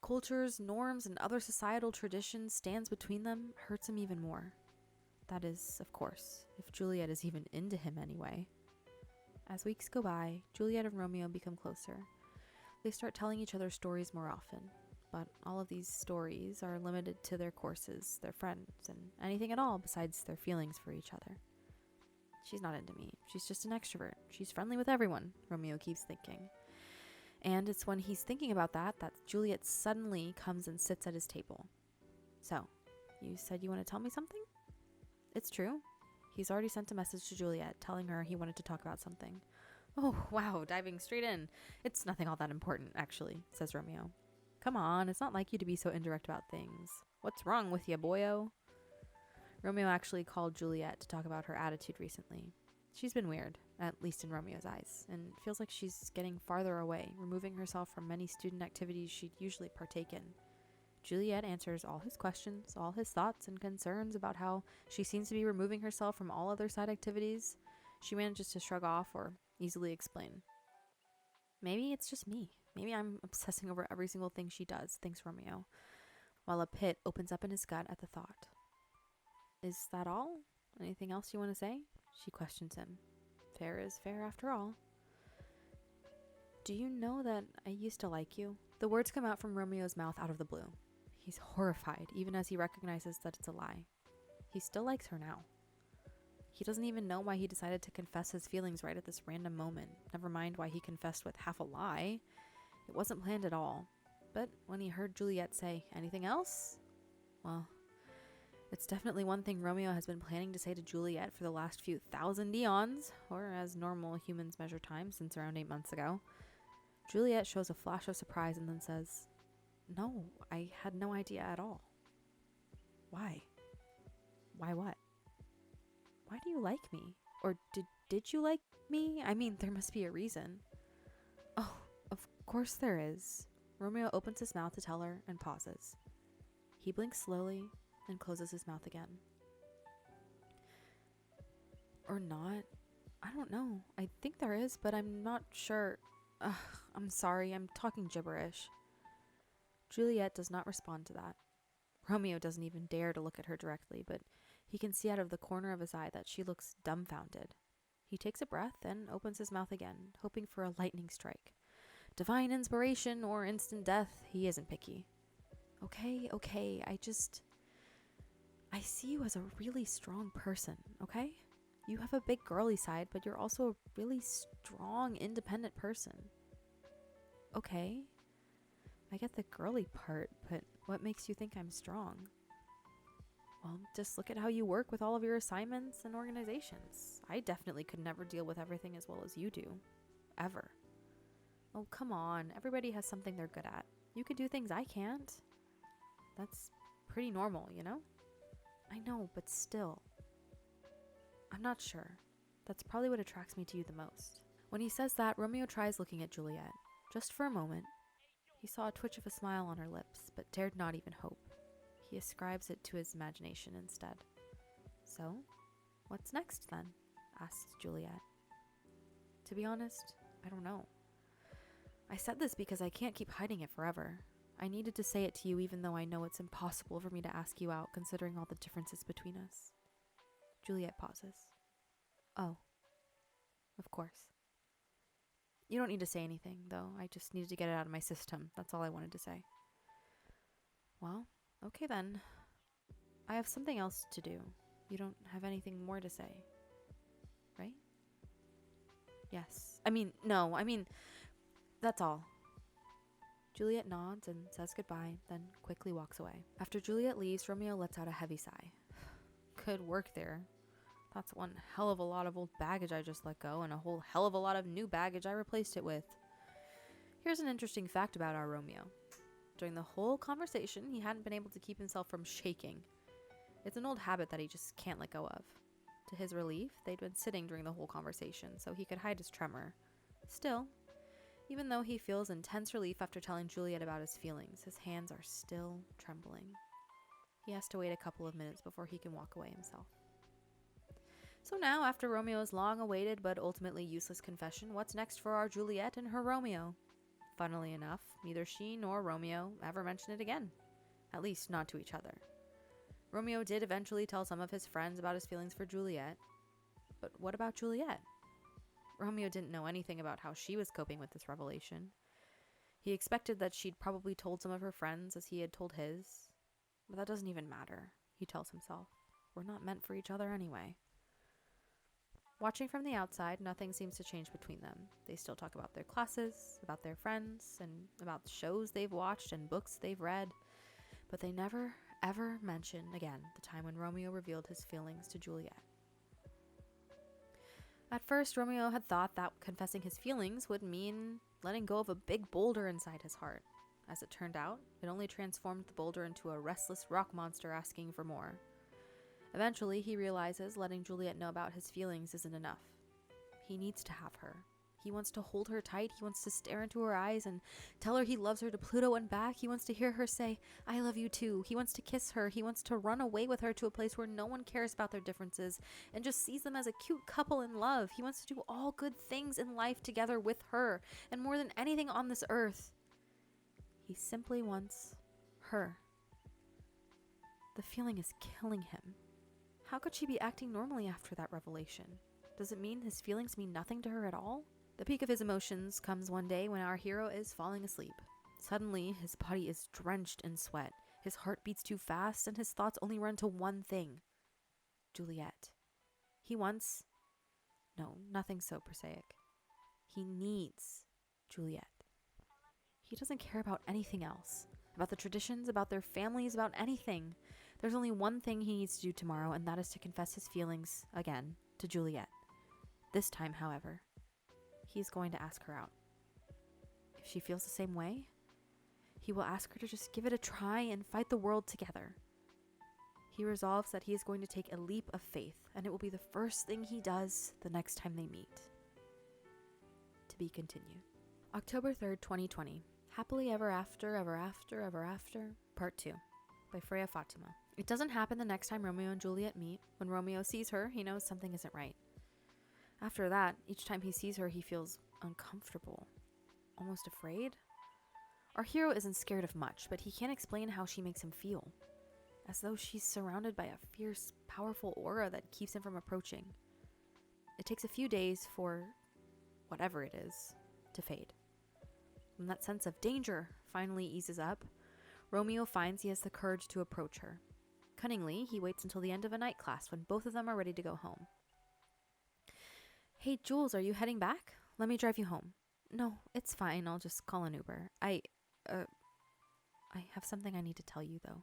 cultures, norms, and other societal traditions stands between them, hurts him even more. That is, of course, if Juliet is even into him anyway. As weeks go by, Juliet and Romeo become closer. They start telling each other stories more often, but all of these stories are limited to their courses, their friends, and anything at all besides their feelings for each other. She's not into me. She's just an extrovert. She's friendly with everyone, Romeo keeps thinking. And it's when he's thinking about that Juliet suddenly comes and sits at his table. So, you said you want to tell me something? It's true. He's already sent a message to Juliet telling her he wanted to talk about something. Oh, wow, diving straight in. It's nothing all that important, actually, says Romeo. Come on, it's not like you to be so indirect about things. What's wrong with you, boyo? Romeo actually called Juliet to talk about her attitude recently. She's been weird, at least in Romeo's eyes, and feels like she's getting farther away, removing herself from many student activities she'd usually partake in. Juliet answers all his questions, all his thoughts and concerns about how she seems to be removing herself from all other side activities. She manages to shrug off or easily explain. Maybe it's just me. Maybe I'm obsessing over every single thing she does, thinks Romeo, while a pit opens up in his gut at the thought. Is that all? Anything else you want to say? She questions him. Fair is fair after all. Do you know that I used to like you? The words come out from Romeo's mouth out of the blue. He's horrified, even as he recognizes that it's a lie. He still likes her now. He doesn't even know why he decided to confess his feelings right at this random moment, never mind why he confessed with half a lie. It wasn't planned at all. But when he heard Juliet say, anything else? Well, it's definitely one thing Romeo has been planning to say to Juliet for the last few thousand eons, or as normal humans measure time since around 8 months ago. Juliet shows a flash of surprise and then says, No, I had no idea at all. Why? Why what? Why do you like me? Or did you like me? I mean, there must be a reason. Oh, of course there is. Romeo opens his mouth to tell her and pauses. He blinks slowly and closes his mouth again. Or not. I don't know. I think there is, but I'm not sure. I'm sorry, I'm talking gibberish. Juliet does not respond to that. Romeo doesn't even dare to look at her directly, but he can see out of the corner of his eye that she looks dumbfounded. He takes a breath and opens his mouth again, hoping for a lightning strike. Divine inspiration or instant death, he isn't picky. Okay, I see you as a really strong person, okay? You have a big girly side, but you're also a really strong, independent person. Okay. I get the girly part, but what makes you think I'm strong? Well, just look at how you work with all of your assignments and organizations. I definitely could never deal with everything as well as you do. Ever. Oh, come on. Everybody has something they're good at. You could do things I can't. That's pretty normal, you know? I know, but still. I'm not sure. That's probably what attracts me to you the most. When he says that, Romeo tries looking at Juliet. Just for a moment. He saw a twitch of a smile on her lips, but dared not even hope. He ascribes it to his imagination instead. So, what's next then? Asks Juliet. To be honest, I don't know. I said this because I can't keep hiding it forever. I needed to say it to you even though I know it's impossible for me to ask you out considering all the differences between us. Juliet pauses. Oh, of course. You don't need to say anything, though. I just needed to get it out of my system. That's all I wanted to say. Well, okay then. I have something else to do. You don't have anything more to say, right? Yes. No, that's all. Juliet nods and says goodbye, then quickly walks away. After Juliet leaves, Romeo lets out a heavy sigh. Good work there. That's one hell of a lot of old baggage I just let go, and a whole hell of a lot of new baggage I replaced it with. Here's an interesting fact about our Romeo. During the whole conversation, he hadn't been able to keep himself from shaking. It's an old habit that he just can't let go of. To his relief, they'd been sitting during the whole conversation, so he could hide his tremor. Still, even though he feels intense relief after telling Juliet about his feelings, his hands are still trembling. He has to wait a couple of minutes before he can walk away himself. So now, after Romeo's long-awaited but ultimately useless confession, what's next for our Juliet and her Romeo? Funnily enough, neither she nor Romeo ever mention it again. At least, not to each other. Romeo did eventually tell some of his friends about his feelings for Juliet. But what about Juliet? Romeo didn't know anything about how she was coping with this revelation. He expected that she'd probably told some of her friends as he had told his. But that doesn't even matter, he tells himself. We're not meant for each other anyway. Watching from the outside, nothing seems to change between them. They still talk about their classes, about their friends, and about shows they've watched and books they've read. But they never, ever mention again the time when Romeo revealed his feelings to Juliet. At first, Romeo had thought that confessing his feelings would mean letting go of a big boulder inside his heart. As it turned out, it only transformed the boulder into a restless rock monster asking for more. Eventually, he realizes letting Juliet know about his feelings isn't enough. He needs to have her. He wants to hold her tight. He wants to stare into her eyes and tell her he loves her to Pluto and back. He wants to hear her say, "I love you too." He wants to kiss her. He wants to run away with her to a place where no one cares about their differences and just sees them as a cute couple in love. He wants to do all good things in life together with her, and more than anything on this earth, he simply wants her. The feeling is killing him. How could she be acting normally after that revelation? Does it mean his feelings mean nothing to her at all? The peak of his emotions comes one day when our hero is falling asleep. Suddenly, his body is drenched in sweat. His heart beats too fast, and his thoughts only run to one thing: Juliet. He wants... No, nothing so prosaic. He needs Juliet. He doesn't care about anything else. About the traditions, about their families, about anything. There's only one thing he needs to do tomorrow, and that is to confess his feelings, again, to Juliet. This time, however, he's going to ask her out. If she feels the same way, he will ask her to just give it a try and fight the world together. He resolves that he is going to take a leap of faith, and it will be the first thing he does the next time they meet. To be continued. October 3rd, 2020. Happily Ever After, Ever After, Ever After, Part 2, by Freya Fatima. It doesn't happen the next time Romeo and Juliet meet. When Romeo sees her, he knows something isn't right. After that, each time he sees her, he feels uncomfortable, almost afraid. Our hero isn't scared of much, but he can't explain how she makes him feel, as though she's surrounded by a fierce, powerful aura that keeps him from approaching. It takes a few days for whatever it is to fade. When that sense of danger finally eases up, Romeo finds he has the courage to approach her. Cunningly, he waits until the end of a night class when both of them are ready to go home. "Hey, Jules, are you heading back? Let me drive you home." "No, it's fine. I'll just call an Uber. I have something I need to tell you, though."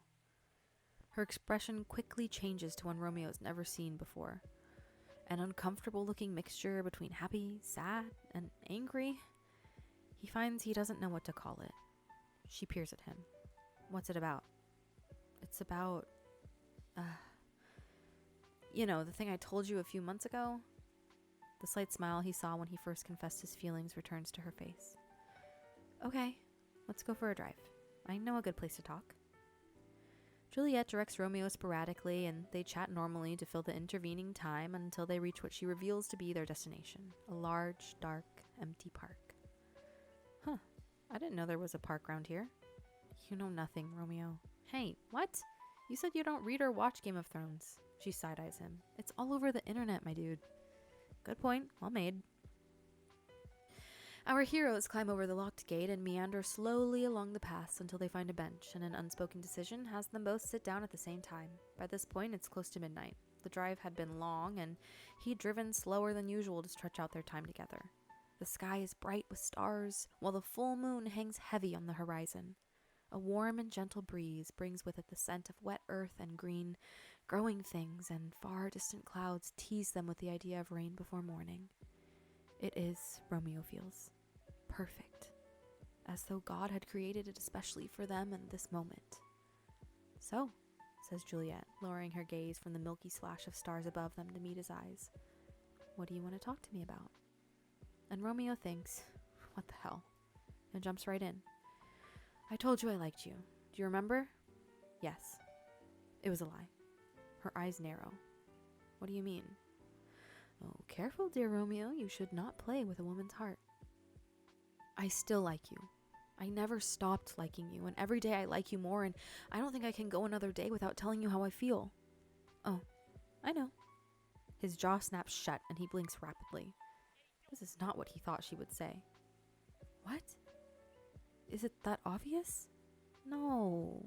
Her expression quickly changes to one Romeo's never seen before. An uncomfortable-looking mixture between happy, sad, and angry. He finds he doesn't know what to call it. She peers at him. "What's it about?" "It's about... the thing I told you a few months ago?" The slight smile he saw when he first confessed his feelings returns to her face. "Okay, let's go for a drive. I know a good place to talk." Juliet directs Romeo sporadically, and they chat normally to fill the intervening time until they reach what she reveals to be their destination, a large, dark, empty park. "Huh, I didn't know there was a park around here." "You know nothing, Romeo." "Hey, what? You said you don't read or watch Game of Thrones." She side-eyes him. "It's all over the internet, my dude." "Good point. Well made." Our heroes climb over the locked gate and meander slowly along the paths until they find a bench, and an unspoken decision has them both sit down at the same time. By this point, it's close to midnight. The drive had been long, and he'd driven slower than usual to stretch out their time together. The sky is bright with stars, while the full moon hangs heavy on the horizon. A warm and gentle breeze brings with it the scent of wet earth and green, growing things, and far distant clouds tease them with the idea of rain before morning. It is, Romeo feels, perfect, as though God had created it especially for them in this moment. "So," says Juliet, lowering her gaze from the milky splash of stars above them to meet his eyes, "what do you want to talk to me about?" And Romeo thinks, what the hell, and jumps right in. "I told you I liked you. Do you remember?" "Yes." It was a lie. Her eyes narrow. "What do you mean?" Oh, careful, dear Romeo. You should not play with a woman's heart. I still like you. I never stopped liking you, and every day I like you more, and I don't think I can go another day without telling you how I feel. Oh, I know. His jaw snaps shut, and he blinks rapidly. This is not what he thought she would say. What? Is it that obvious? No,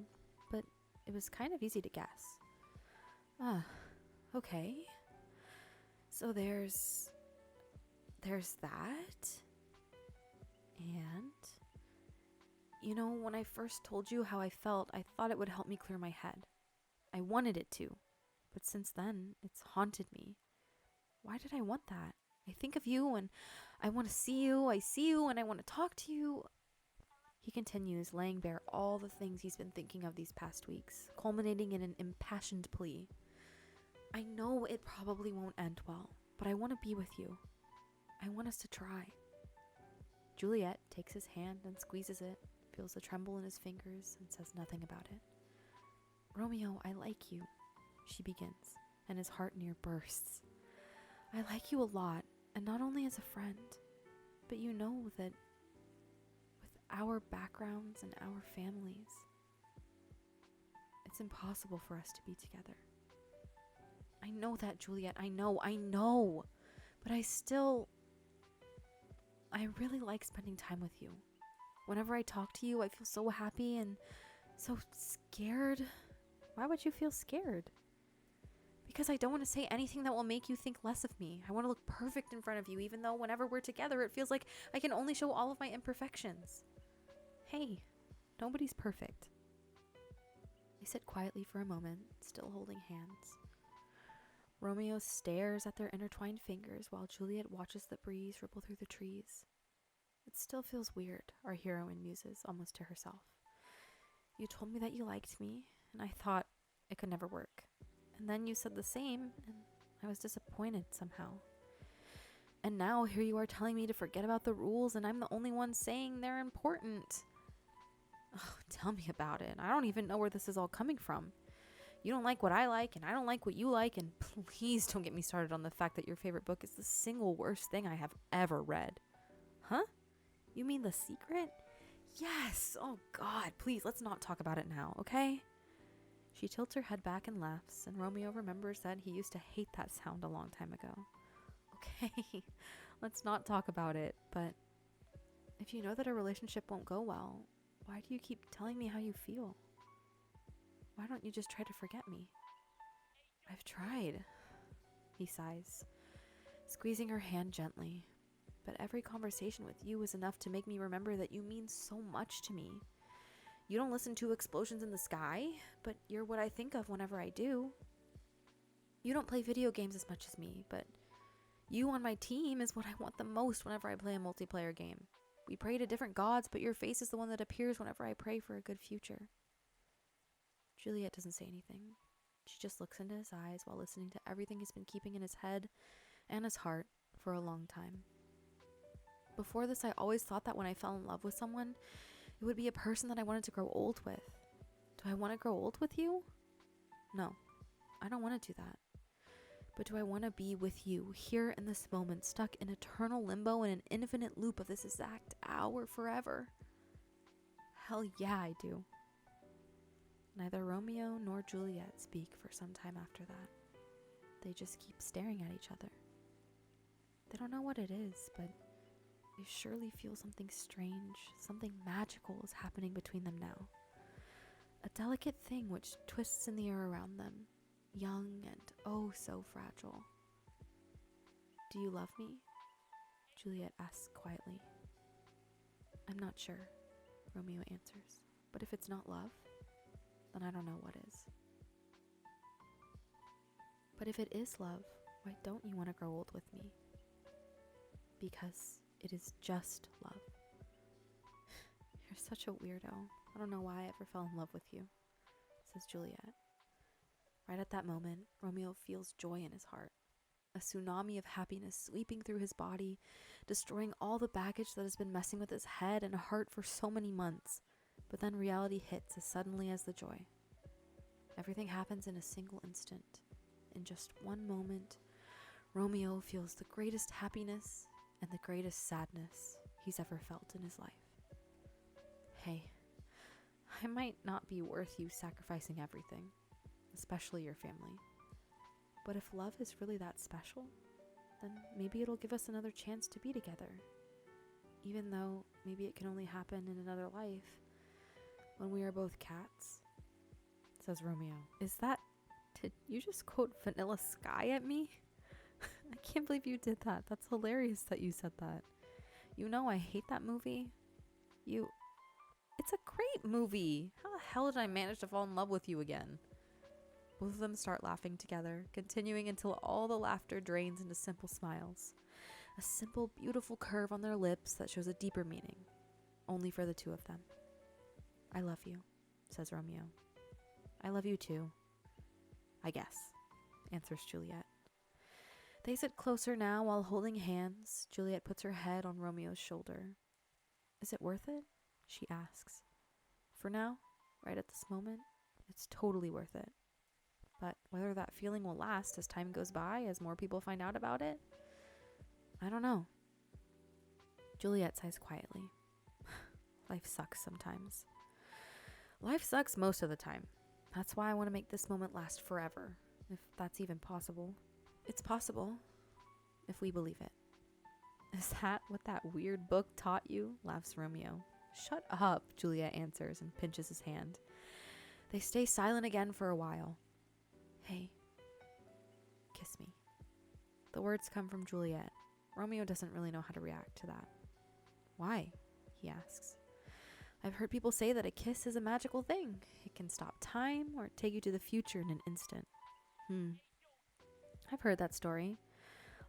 but it was kind of easy to guess. Okay. So there's that. And, you know, when I first told you how I felt, I thought it would help me clear my head. I wanted it to, but since then, it's haunted me. Why did I want that? I think of you and I want to see you. I see you and I want to talk to you. He continues, laying bare all the things he's been thinking of these past weeks, culminating in an impassioned plea. I know it probably won't end well, but I want to be with you. I want us to try. Juliet takes his hand and squeezes it, feels the tremble in his fingers, and says nothing about it. Romeo, I like you, she begins, and his heart near bursts. I like you a lot, and not only as a friend, but you know that with our backgrounds and our families, it's impossible for us to be together. I know that, Juliet, I know, but I really like spending time with you. Whenever I talk to you, I feel so happy and so scared. Why would you feel scared? Because I don't want to say anything that will make you think less of me. I want to look perfect in front of you, even though whenever we're together, it feels like I can only show all of my imperfections. Hey, nobody's perfect. They sit quietly for a moment, still holding hands. Romeo stares at their intertwined fingers while Juliet watches the breeze ripple through the trees. It still feels weird, our heroine muses, almost to herself. You told me that you liked me, and I thought it could never work. And then you said the same, and I was disappointed somehow. And now here you are telling me to forget about the rules, and I'm the only one saying they're important. Oh, tell me about it. I don't even know where this is all coming from. You don't like what I like, and I don't like what you like, and please don't get me started on the fact that your favorite book is the single worst thing I have ever read. Huh? You mean The Secret? Yes! Oh God, please, let's not talk about it now, okay? She tilts her head back and laughs, and Romeo remembers that he used to hate that sound a long time ago. Okay, let's not talk about it, but if you know that a relationship won't go well, why do you keep telling me how you feel? Why don't you just try to forget me? I've tried, he sighs, squeezing her hand gently. But every conversation with you is enough to make me remember that you mean so much to me. You don't listen to explosions in the sky, but you're what I think of whenever I do. You don't play video games as much as me, but you on my team is what I want the most whenever I play a multiplayer game. We pray to different gods, but your face is the one that appears whenever I pray for a good future. Juliet doesn't say anything. She just looks into his eyes while listening to everything he's been keeping in his head and his heart for a long time. Before this, I always thought that when I fell in love with someone, it would be a person that I wanted to grow old with. Do I want to grow old with you? No, I don't want to do that. But do I want to be with you here in this moment, stuck in eternal limbo in an infinite loop of this exact hour forever? Hell yeah, I do. Neither Romeo nor Juliet speak for some time after that. They just keep staring at each other. They don't know what it is, but they surely feel something strange, something magical is happening between them now. A delicate thing which twists in the air around them, young and oh so fragile. Do you love me? Juliet asks quietly. I'm not sure, Romeo answers. But if it's not love, then I don't know what is. But if it is love, why don't you want to grow old with me? Because it is just love. You're such a weirdo. I don't know why I ever fell in love with you, says Juliet. Right at that moment, Romeo feels joy in his heart. A tsunami of happiness sweeping through his body, destroying all the baggage that has been messing with his head and heart for so many months. But then reality hits as suddenly as the joy. Everything happens in a single instant. In just one moment, Romeo feels the greatest happiness and the greatest sadness he's ever felt in his life. Hey, I might not be worth you sacrificing everything, especially your family. But if love is really that special, then maybe it'll give us another chance to be together. Even though maybe it can only happen in another life, when we are both cats, says Romeo. Did you just quote Vanilla Sky at me? I can't believe you did that. That's hilarious that you said that. You know I hate that movie. It's a great movie. How the hell did I manage to fall in love with you again? Both of them start laughing together, continuing until all the laughter drains into simple smiles. A simple, beautiful curve on their lips that shows a deeper meaning, only for the two of them. I love you, says Romeo. I love you too. I guess, answers Juliet. They sit closer now while holding hands. Juliet puts her head on Romeo's shoulder. Is it worth it? She asks. For now, right at this moment, it's totally worth it. But whether that feeling will last as time goes by, as more people find out about it, I don't know. Juliet sighs quietly. Life sucks sometimes. Life sucks most of the time. That's why I want to make this moment last forever, if that's even possible. It's possible, if we believe it. Is that what that weird book taught you? Laughs Romeo. Shut up, Juliet answers and pinches his hand. They stay silent again for a while. Hey, kiss me. The words come from Juliet. Romeo doesn't really know how to react to that. Why? He asks. I've heard people say that a kiss is a magical thing. It can stop time or take you to the future in an instant. I've heard that story.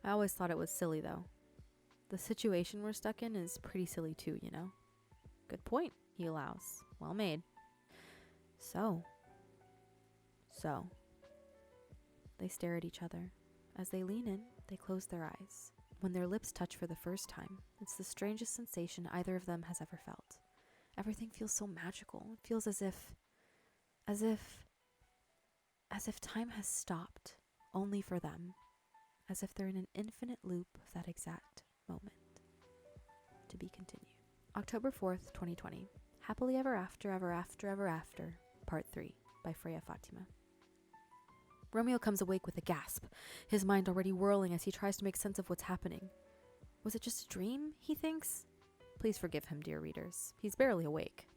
I always thought it was silly, though. The situation we're stuck in is pretty silly, too, you know? Good point, he allows. Well made. So. They stare at each other. As they lean in, they close their eyes. When their lips touch for the first time, it's the strangest sensation either of them has ever felt. Everything feels so magical. It feels as if time has stopped, only for them. As if they're in an infinite loop of that exact moment. To be continued. October 4th, 2020. Happily Ever After, Ever After, Ever After, Part 3, by Freya Fatima. Romeo comes awake with a gasp, his mind already whirling as he tries to make sense of what's happening. Was it just a dream, he thinks? Please forgive him, dear readers. He's barely awake.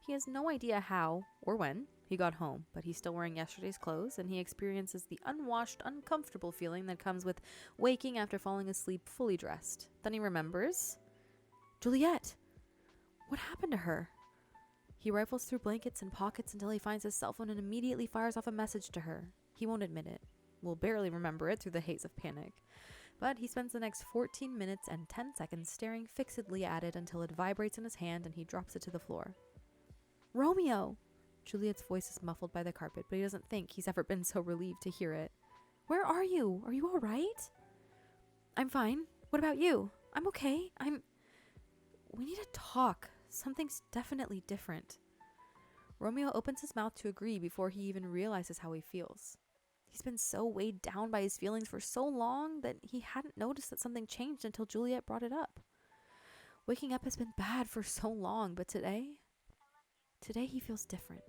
He has no idea how, or when, he got home, but he's still wearing yesterday's clothes, and he experiences the unwashed, uncomfortable feeling that comes with waking after falling asleep fully dressed. Then he remembers. Juliet! What happened to her? He rifles through blankets and pockets until he finds his cell phone and immediately fires off a message to her. He won't admit it. Will barely remember it through the haze of panic. But he spends the next 14 minutes and 10 seconds staring fixedly at it until it vibrates in his hand and he drops it to the floor. Romeo! Juliet's voice is muffled by the carpet, but he doesn't think he's ever been so relieved to hear it. Where are you? Are you all right? I'm fine. What about you? I'm okay. We need to talk. Something's definitely different. Romeo opens his mouth to agree before he even realizes how he feels. He's been so weighed down by his feelings for so long that he hadn't noticed that something changed until Juliet brought it up. Waking up has been bad for so long, but today he feels different.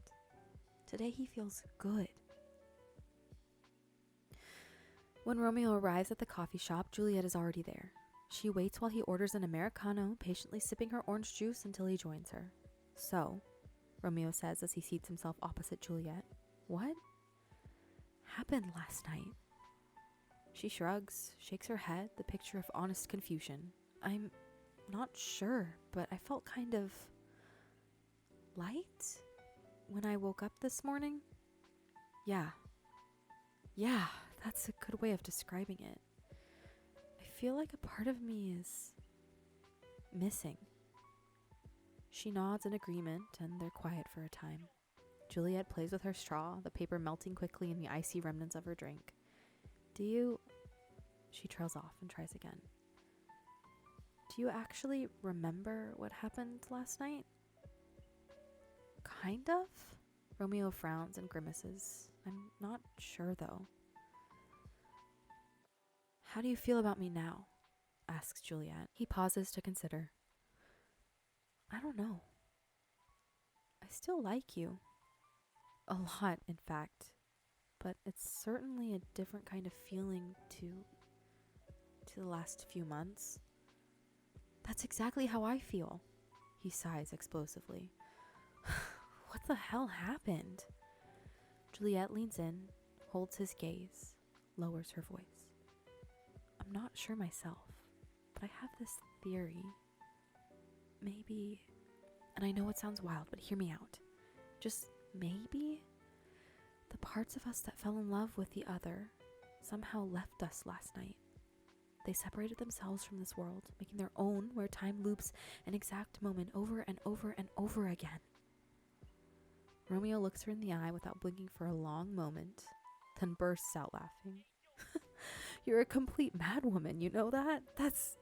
Today he feels good. When Romeo arrives at the coffee shop, Juliet is already there. She waits while he orders an Americano, patiently sipping her orange juice until he joins her. So, Romeo says as he seats himself opposite Juliet. What happened last night? She shrugs, shakes her head, the picture of honest confusion. I'm not sure, but I felt kind of light when I woke up this morning. Yeah, that's a good way of describing it. I feel like a part of me is missing. She nods in agreement, and they're quiet for a time. Juliet plays with her straw, the paper melting quickly in the icy remnants of her drink. She trails off and tries again. Do you actually remember what happened last night? Kind of? Romeo frowns and grimaces. I'm not sure, though. How do you feel about me now? Asks Juliet. He pauses to consider. I don't know. I still like you. A lot, in fact. But it's certainly a different kind of feeling to the last few months. That's exactly how I feel. He sighs explosively. What the hell happened? Juliet leans in, holds his gaze, lowers her voice. I'm not sure myself, but I have this theory. Maybe, and I know it sounds wild, but hear me out. Just maybe the parts of us that fell in love with the other somehow left us last night. They separated themselves from this world, making their own where time loops an exact moment over and over and over again. Romeo looks her in the eye without blinking for a long moment, then bursts out laughing. You're a complete madwoman, you know that? That's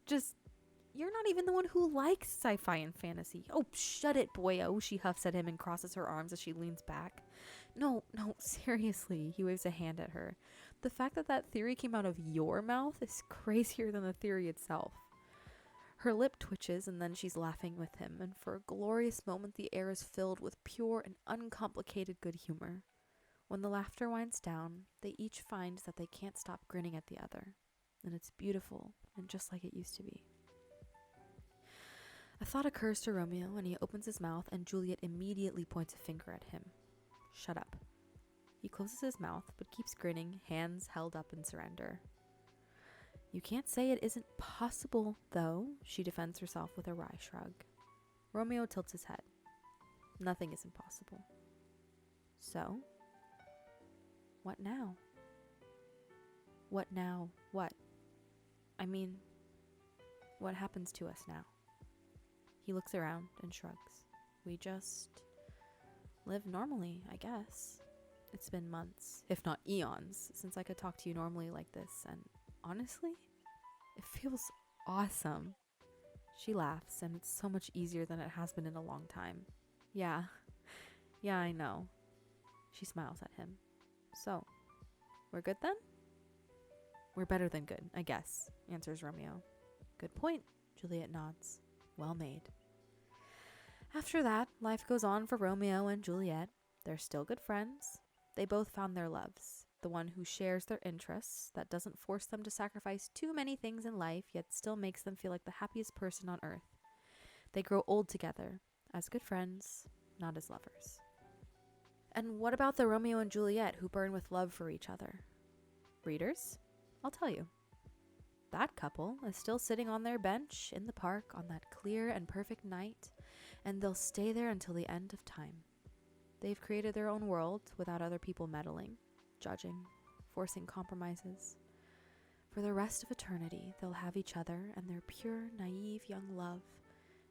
just... You're not even the one who likes sci-fi and fantasy. Oh, shut it, boyo, she huffs at him and crosses her arms as she leans back. No, seriously, he waves a hand at her. The fact that theory came out of your mouth is crazier than the theory itself. Her lip twitches and then she's laughing with him, and for a glorious moment the air is filled with pure and uncomplicated good humor. When the laughter winds down, they each find that they can't stop grinning at the other, and it's beautiful and just like it used to be. A thought occurs to Romeo and he opens his mouth and Juliet immediately points a finger at him. Shut up. He closes his mouth but keeps grinning, hands held up in surrender. You can't say it isn't possible, though, she defends herself with a wry shrug. Romeo tilts his head. Nothing is impossible. So, what now? What now? What? I mean, what happens to us now? He looks around and shrugs. We just live normally, I guess. It's been months, if not eons, since I could talk to you normally like this, and honestly, it feels awesome. She laughs, and it's so much easier than it has been in a long time. Yeah, I know. She smiles at him. So, we're good then? We're better than good, I guess, answers Romeo. Good point, Juliet nods. Well made. After that, life goes on for Romeo and Juliet. They're still good friends. They both found their loves. The one who shares their interests, that doesn't force them to sacrifice too many things in life, yet still makes them feel like the happiest person on earth. They grow old together, as good friends, not as lovers. And what about the Romeo and Juliet who burn with love for each other? Readers, I'll tell you. That couple is still sitting on their bench in the park on that clear and perfect night, and they'll stay there until the end of time. They've created their own world without other people meddling, judging, forcing compromises. For the rest of eternity, they'll have each other and their pure, naive young love,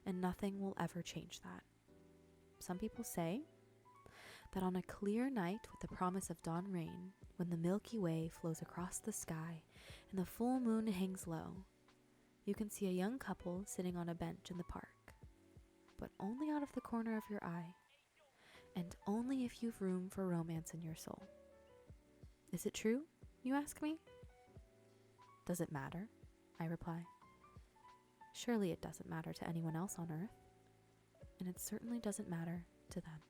and nothing will ever change that. Some people say that on a clear night with the promise of dawn rain, when the Milky Way flows across the sky and the full moon hangs low, you can see a young couple sitting on a bench in the park, but only out of the corner of your eye, and only if you've room for romance in your soul. Is it true, you ask me? Does it matter? I reply. Surely it doesn't matter to anyone else on earth, and it certainly doesn't matter to them.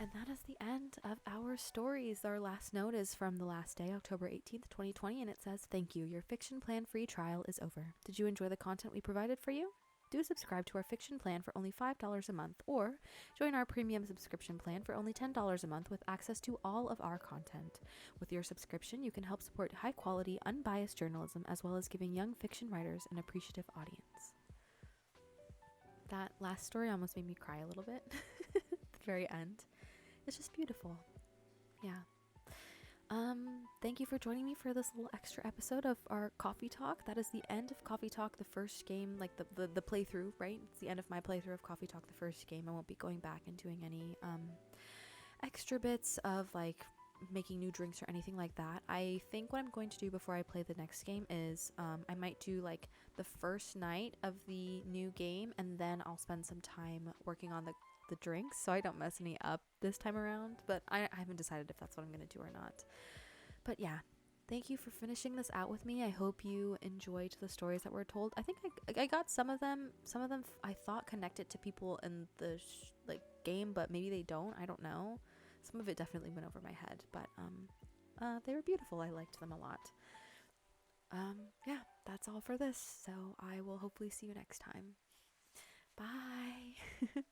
And that is the end of our stories. Our last note is from the last day, October 18th, 2020, and it says, "Thank you. Your fiction plan free trial is over. Did you enjoy the content we provided for you? Do subscribe to our fiction plan for only $5 a month, or join our premium subscription plan for only $10 a month with access to all of our content. With your subscription, you can help support high-quality, unbiased journalism, as well as giving young fiction writers an appreciative audience." That last story almost made me cry a little bit at the very end. It's just beautiful. Yeah. Thank you for joining me for this little extra episode of our coffee talk. That is the end of coffee talk, the first game, like the playthrough, right? It's the end of my playthrough of coffee talk, the first game. I won't be going back and doing any extra bits of like making new drinks or anything like that. I think what I'm going to do before I play the next game is I might do like the first night of the new game, and then I'll spend some time working on the the drinks, so I don't mess any up this time around. But I haven't decided if that's what I'm going to do or not. But yeah, thank you for finishing this out with me. I hope you enjoyed the stories that were told. I think I got some of them. Some of them I thought connected to people in the game, but maybe they don't. I don't know. Some of it definitely went over my head, but they were beautiful. I liked them a lot. Yeah, that's all for this. So I will hopefully see you next time. Bye.